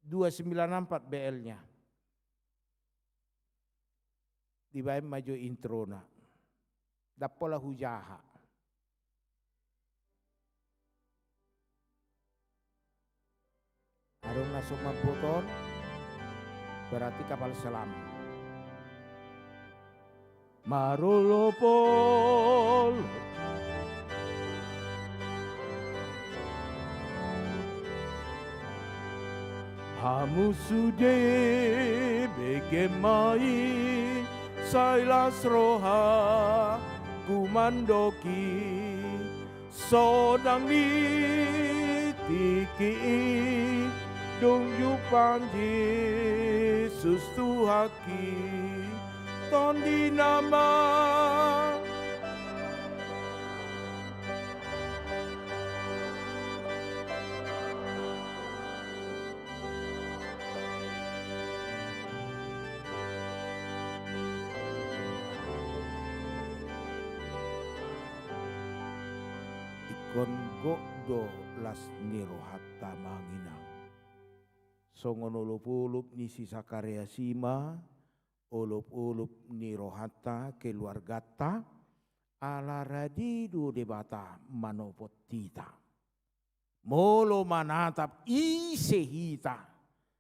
294 BL-nya. Dibayam maju introna. Dapola hujaha. Arung nasuk mamputon berarti kapal selam. Marulopol hamu sude begemai sailas roha kumandoki sodang di tiki dong yupanji sustu haki tondi nama ikon do las niro hatta manginang songon ulup-ulup ni si Sakariasima ulup-ulup ni rohata keluargata ala radidu debata manopotita molo manatap ise hita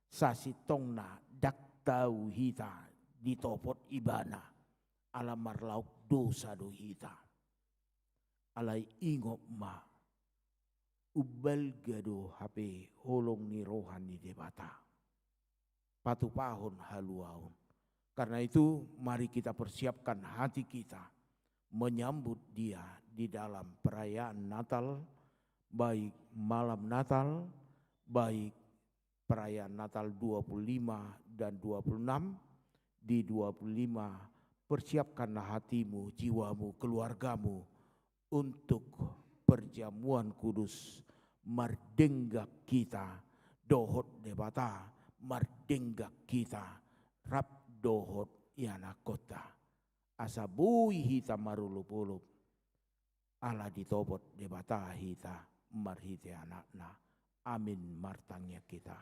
sasitongna daktau hita ditopot ibana ala marlauk dosa do hita alai ingop ma ubal gado HP holong ni rohan ni debata patupahon haluaun. Karena itu mari kita persiapkan hati kita menyambut dia di dalam perayaan Natal, baik malam Natal, baik perayaan Natal 25 dan 26. Di 25 persiapkanlah hatimu, jiwamu, keluargamu untuk perjamuan kudus mardenggak kita dohot debata mardenggak kita rap dohot yana kota asabui hita marulup-ulup ala ditobot debata hita marhite anakna amin martangnya kita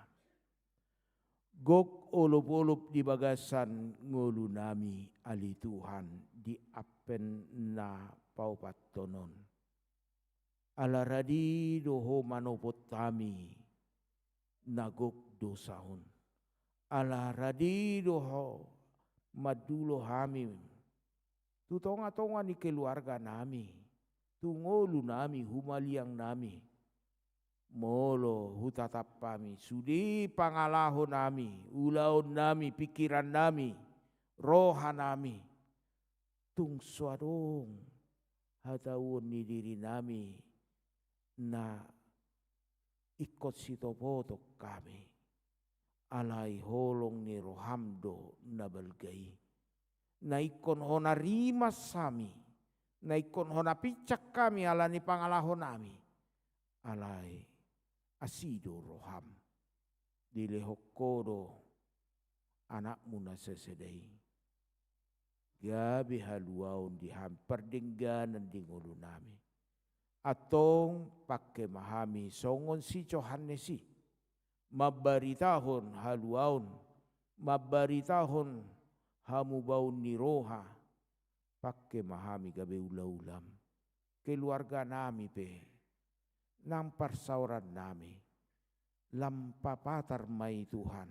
gok ulup-ulup di bagasan ngulu nami ali Tuhan di apen na paupat tonon ala radi doho manopot kami nagok dosahun ala radi doho madulo hamim tu tonga-tonga ni keluarga nami tu ngolu nami humaliang nami molo hutatap kami sudi pangalaho nami ulaon nami pikiran nami roha nami tung swadong hatawon ni diri nami na ikot sitopotok kami alai holong ni rohamdo na balgai na ikon honarimas sami naikon hona picak kami alani pangalahon nami. Alai asido roham dilehokodo anakmu na sesedai. Gabi haluaon diham perdengganan di ngulu nami. Atong pakai mahami songon si Johannesi. Mabaritahon haluaon, mabaritahon hamu baun ni roha. Pakai mahami gabe ulam keluarga nami pe. Nampar sauran nami. Lampapatar mai Tuhan.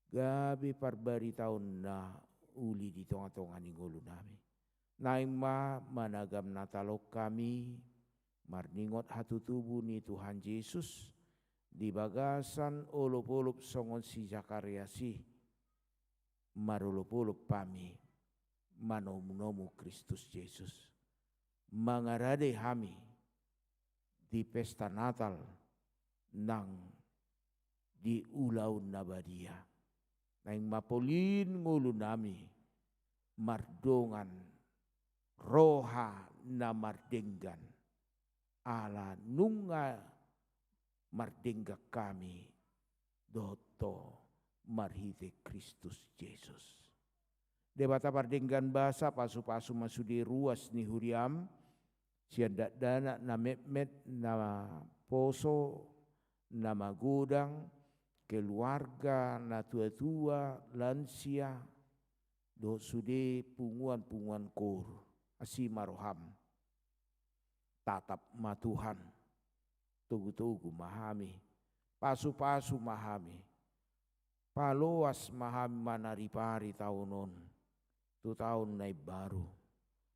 Gabe parbaritahon na uli di tonga-tonga ni ngulu nami. Naima managam natalok kami. Marningot hatu tubuh ni Tuhan Yesus. Di bagasan olop-olop songon si Zakaria si. Marolop-olop pami. Manomu-nomu Kristus Yesus. Mangarade hami. Di pesta Natal. Nang di ulaun nabadia. Nang mapolin ngulu nami. Mardongan. Roha na mardenggan. Ala nunga mardengga kami doto marhite Kristus Yesus. Debata mardenggan bahasa pasu-pasu masudi ruas ni huriam. Siandak dana na met na poso na magudang keluarga na tua-tua lansia do sude punguan-punguan kor asimaroham. Tatap ma Tuhan, tugu-tugu mahami, pasu-pasu mahami, paloas mahami manaripari taunon, tu tahun nai baru,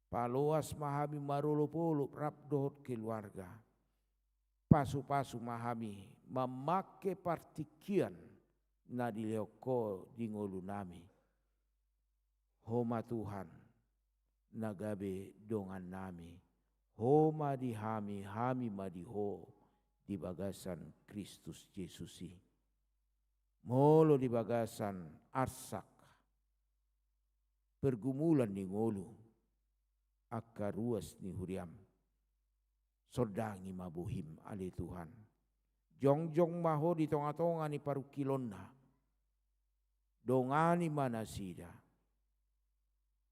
paloas mahami marulupulup rapdot keluarga, pasu-pasu mahami memakai partikian na dileoko di ngolu nami, homa Tuhan, nagabe dongan nami. Homa di hami madiho di bagasan Kristus Yesusi. Molo di bagasan arsak. Pergumulan ni ngolu. Akaruas ni huriam. Sodangi mabuhim ali Tuhan. Jongjong maho di tonga-tonga ni parukilonna. Dongani manasida.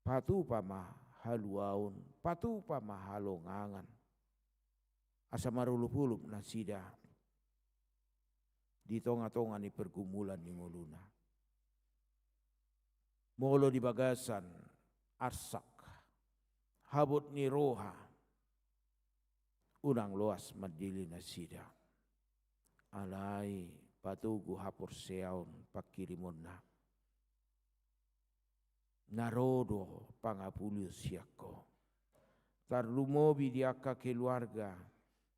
Patu pama haluaun, patu pa mahalongangan. Asa marulup-ulup na sida. Di tonga-tonga ni pergumulan ni nguluna. Molo di bagasan arsak. Habut ni roha. Unang loas madili na sida. Alai patugu hapur seaun pakirimon na. Narodo pangapulio siako. Tarlumobi diaka keluarga.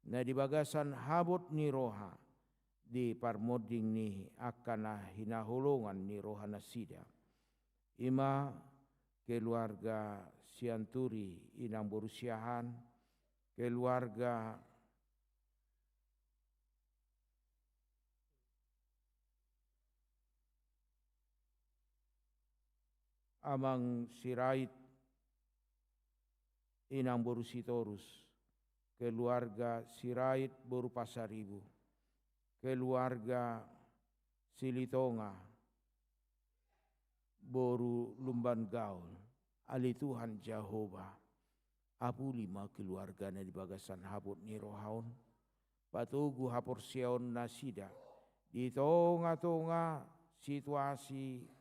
Na di bagasan habot ni roha. Di parmoding ni akan hinahulungan ni roha nasida. Ima keluarga sianturi inang berusiahan. Keluarga amang sirait inang boru sitorus, keluarga sirait boru pasaribu, keluarga silitonga boru lumban gaul, ali Tuhan Jehovah, apu lima keluarga na di bagasan habut ni rohaun, patugu hapur siaun nasida, di tonga-tonga situasi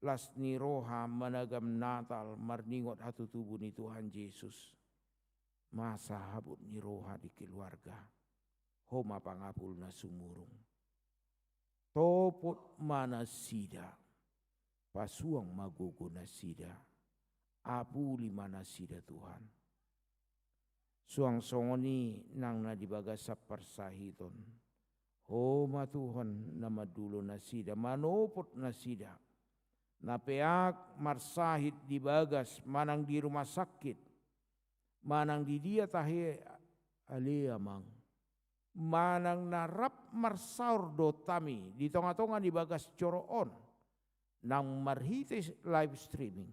las ni roha managam Natal marningot hatu tubuh ni Tuhan Yesus. Masa habut ni roha di keluarga. Homa pangapul na sumurung. Topot mana sida. Pasuang magogo na sida. Apuli mana sida Tuhan. Suang songoni nang na dibagasap parsahiton. Homa Tuhan na madulo na sida. Manopot na sida. Napeak marsahit di bagas, manang di rumah sakit, manang di dia tahe aliamang, manang narap marsaur do tami, di tonga-tonga di bagas coroon, nang marhite live streaming,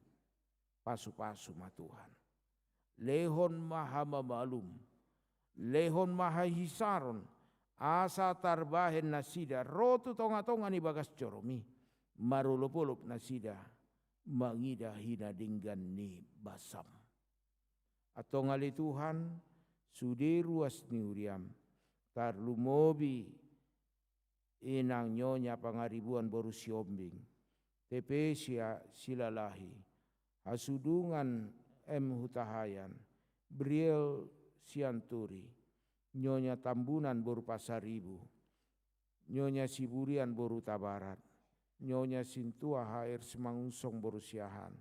pasu-pasu ma Tuhan. lehon maha mamalum, lehon maha hisaron, asa tarbahen nasida, rotu tonga-tonga ni bagas coromi, marulupulup nasida, mangida hina dinggan ni basam. Atau ngali Tuhan, sudi ruas ni uriam, tarlumobi inang nyonya pangaribuan boru siombing, tepe silalahi, hasudungan hutahayan, Briel sianturi, nyonya tambunan boru pasaribu, nyonya siburian boru tabarat, nyonya sintua hair semangusong boru siahan,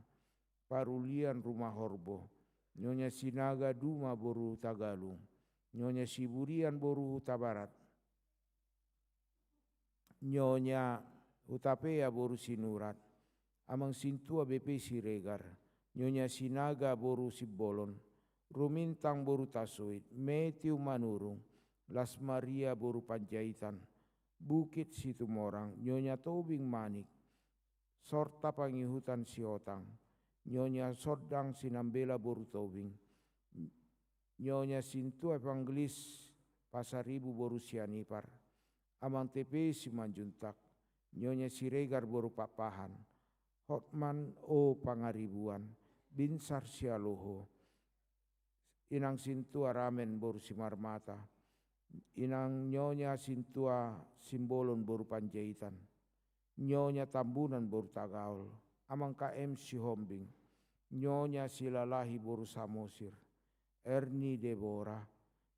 parulian rumah horbo, nyonya sinaga duma boru tagalung, nyonya siburian boru tabarat, nyonya utapea boru sinurat, amang sintua BP siregar, nyonya sinaga boru sibolon, rumintang boru tasoit, Metiu manurung, Las Maria boru panjaitan, Bukit Situmorang, nyonya tobing manik, sorta pangihutan siotang, nyonya sodang sinambela boru tobing, nyonya sintua panggelis pasaribu boru sianipar, amang tepe simanjuntak, nyonya siregar boru papahan, Hotman o pangaribuan, binsar sialoho, inang sintua ramen boru simarmata, inang nyonya sintua simbolon boru panjaitan, nyonya tambunan boru tagaul, amang KM sihombing, nyonya silalahi boru samosir, Erni Deborah,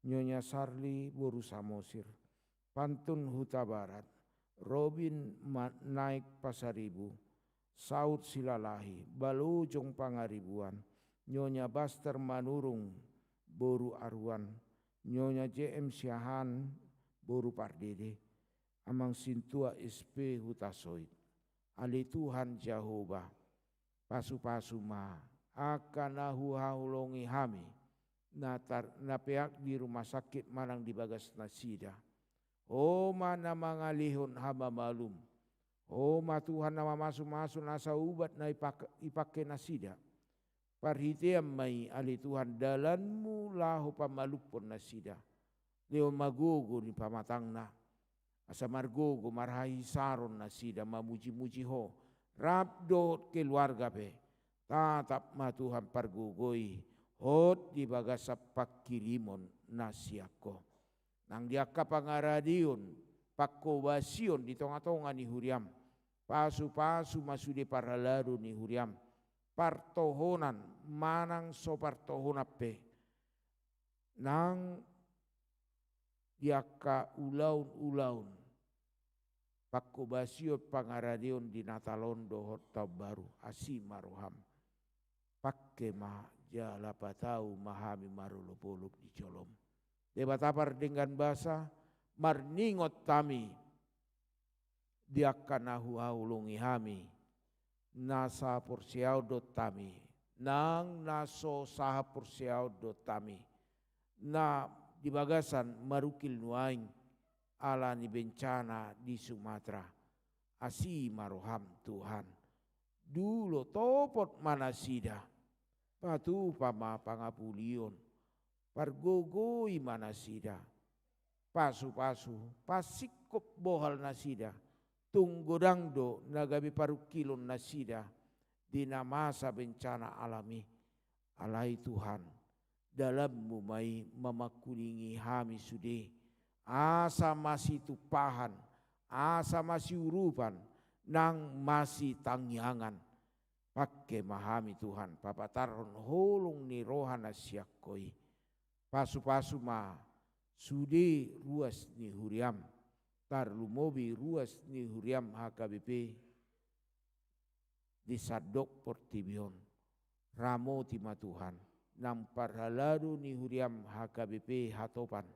nyonya Sarli boru samosir, pantun huta barat, Robin naik pasaribu, Saud silalahi, balujong pangaribuan, nyonya Baster manurung boru arwan, nyonya JM siahan boru pardede, amang sintua SP hutasoit, ali Tuhan Jehovah, pasu-pasu ma, akan hahulongi hami, napeak di rumah sakit manang di bagas nasida, o mana mangalihun hama malum, o ma Tuhan nama masu-masu nasa ubat na ipake nasida, parhitiam mai ali Tuhan dalanmu lahu pamalupon nasida, leo magogo ni pamatangna, asa margogo marhahi saron nasida mamuji-muji ho, rabdo keluarga pe, tatap ma Tuhan pargogoi, hot di bagas pakirimon nasiako, nang diaka pangaradion, pakobasion di tonga-tonga ni huriam, pasu-pasu masude paralaru ni huriam, partohonan manang so partohonape, nang diaka ulaun-ulaun, pakobasio pangaradion di Natalondo Hota Baru, Asimaroham, pakke ma jala patau mahami marulupuluk di colom. Debatapar dengan bahasa marningot tami diakanahu haulungi hami nasa porsiau dot tami nang naso saha porsiau dot tami na di bagasan marukil nuaing ala ni bencana di Sumatera, Asimaroham Tuhan dulu topot manasida patu pama pangapulion pargogoi manasida, pasu-pasu, pasikop bohal nasida, tunggodangdo nagabi parukilon nasida, dina masa bencana alami, alai Tuhan, dalammu mai mamakulingi hami sude, asa masih tupahan, asa masih urupan, nang masih tangyangan, pakai mahami Tuhan, papataron holong ni rohana siakoi, pasu-pasu ma sude ruas ni huriam, tarlumobi ruas ni huriam HKBP di Sadok Portibion, ramo tima Tuhan, nampar haladu ni huriam HKBP hatopan,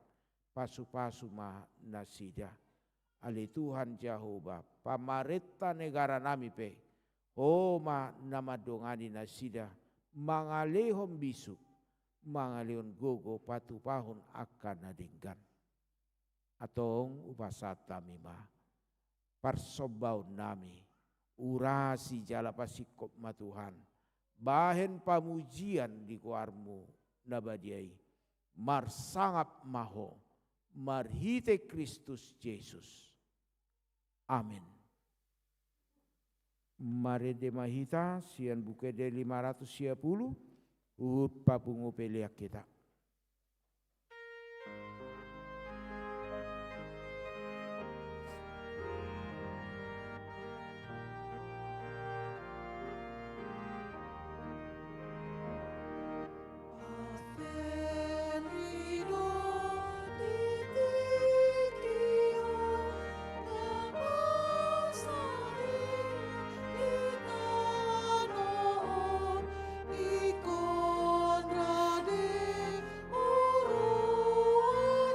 pasu-pasu ma nasida, ali Tuhan Jehovah, pamareta negara nami pe, ma nama dongani nasida, mangalehom bisu, mangalion gogo patu pahun akan nadinggan atong upasata mima parsobau nami urasi jala pasikop ma Tuhan bahen pamujian di kuarmu nabadiai. Mar sangap maho, marhite Kristus Yesus. Amin. Mare de mahita sian buke de 510 uhut papungu peliak kita. Avenido litigio namasari itanon ikonrade oro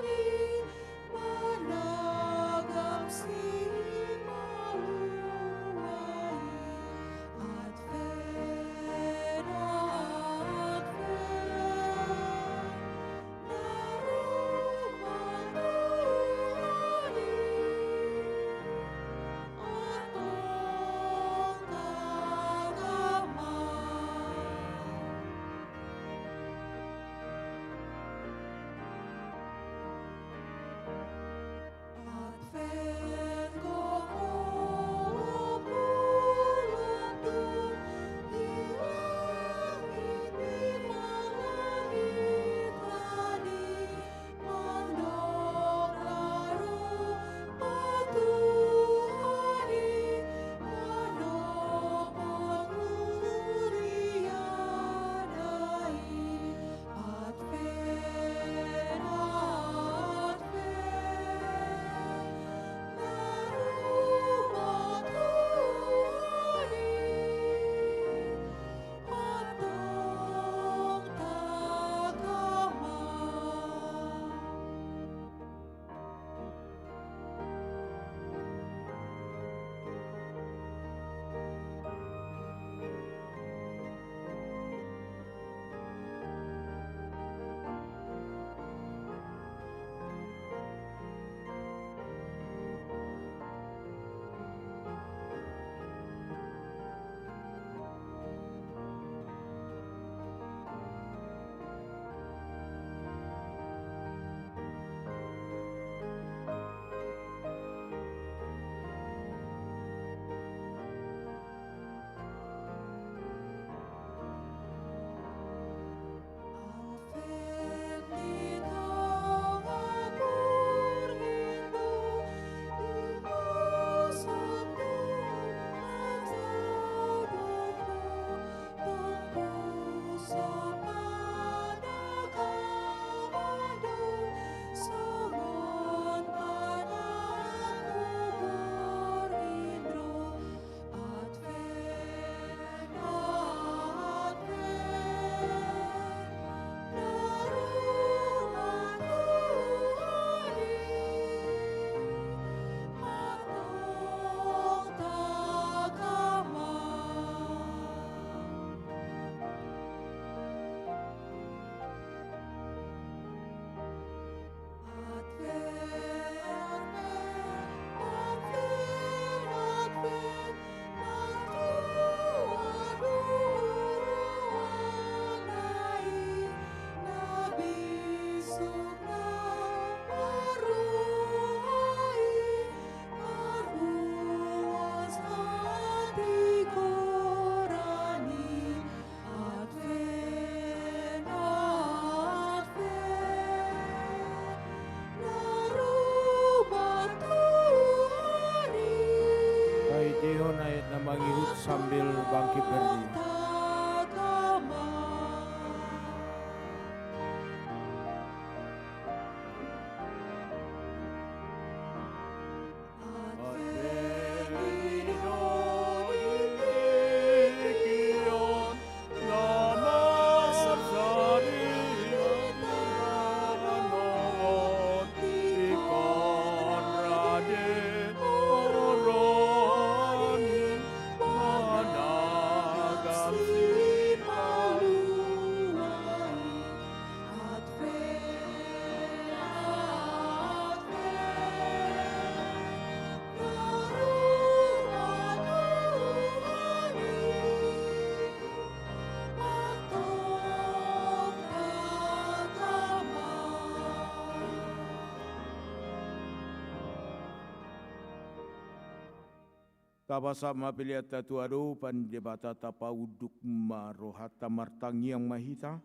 Tabasama piliata tuaro pandebata tapa uduk marohata martangiang mahita.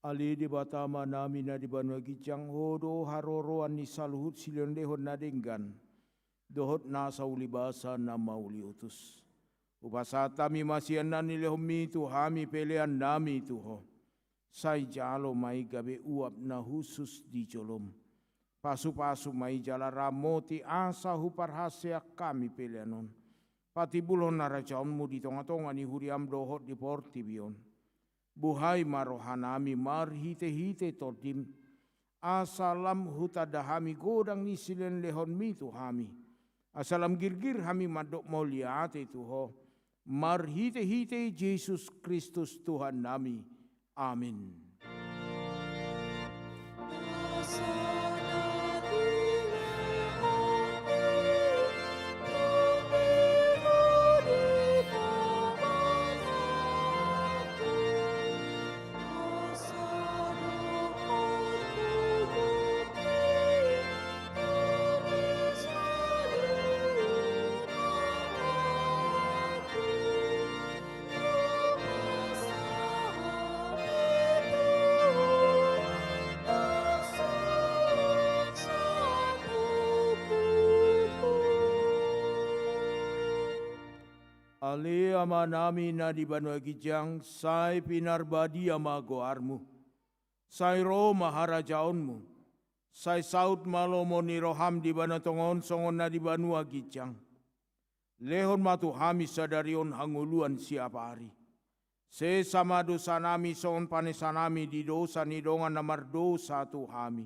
Ali di batama namina di banua gijang hodo haroroan ni saluhut silion dehon nadenggan. Dohot nasa uli basa nama uli utus. Upasata mi masianan ni lehomi tu hami pelean nami tuho. Sai jalo mai gabe uap na husus di jolom. Pasu-pasu mai jala ramoti asa huparhasea kami peleanon. Pati bulon narajaunmu di tonga-tonga ni huriam dohot di porti bion. Buhai marohanami marhite-hite todim. Asalam hutadahami godang ni silen lehon mitu hami. Asalam girgir hami madok moliate tuho. Marhite-hite Yesus Kristus Tuhan nami. Amin. Ale ama nami na di banua gijang, sai pinarbadi ama goarmu. Sai ro maharajaonmu. Sai saut malomo ni roham di bana tongon songon na di banua gijang. Lehon matu hami sadarion hanguluan siapa hari. Se sama dosa nami songon panesanami di dosa ni dongan namar dosa tu hami.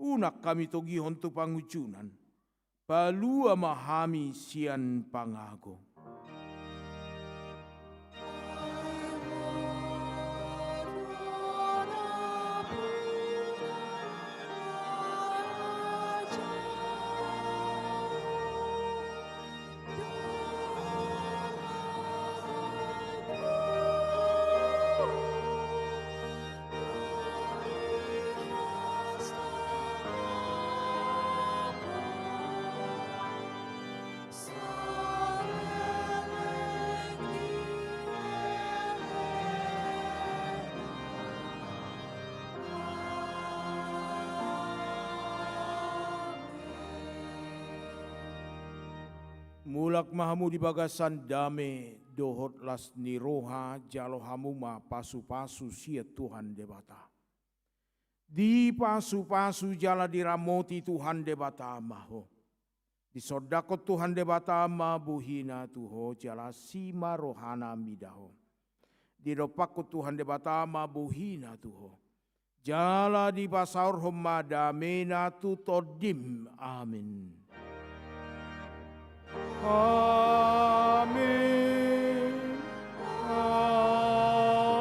Unak kami togihon tu pangucunan. Palu ama hami sian pangago. Mulak mahamu di bagasan dame dohot las niroha jalo hamuma pasu-pasu sia Tuhan debata. Di pasu-pasu jala diramoti Tuhan debata maho. Di sodakot Tuhan debata ma buhina tuho jala sima rohana midaho. Di dopakot Tuhan debata ma buhina tuho. Jala di pasaur homada mena tu todim. Amin. Amin. Amin.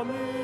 Amin.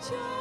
Jala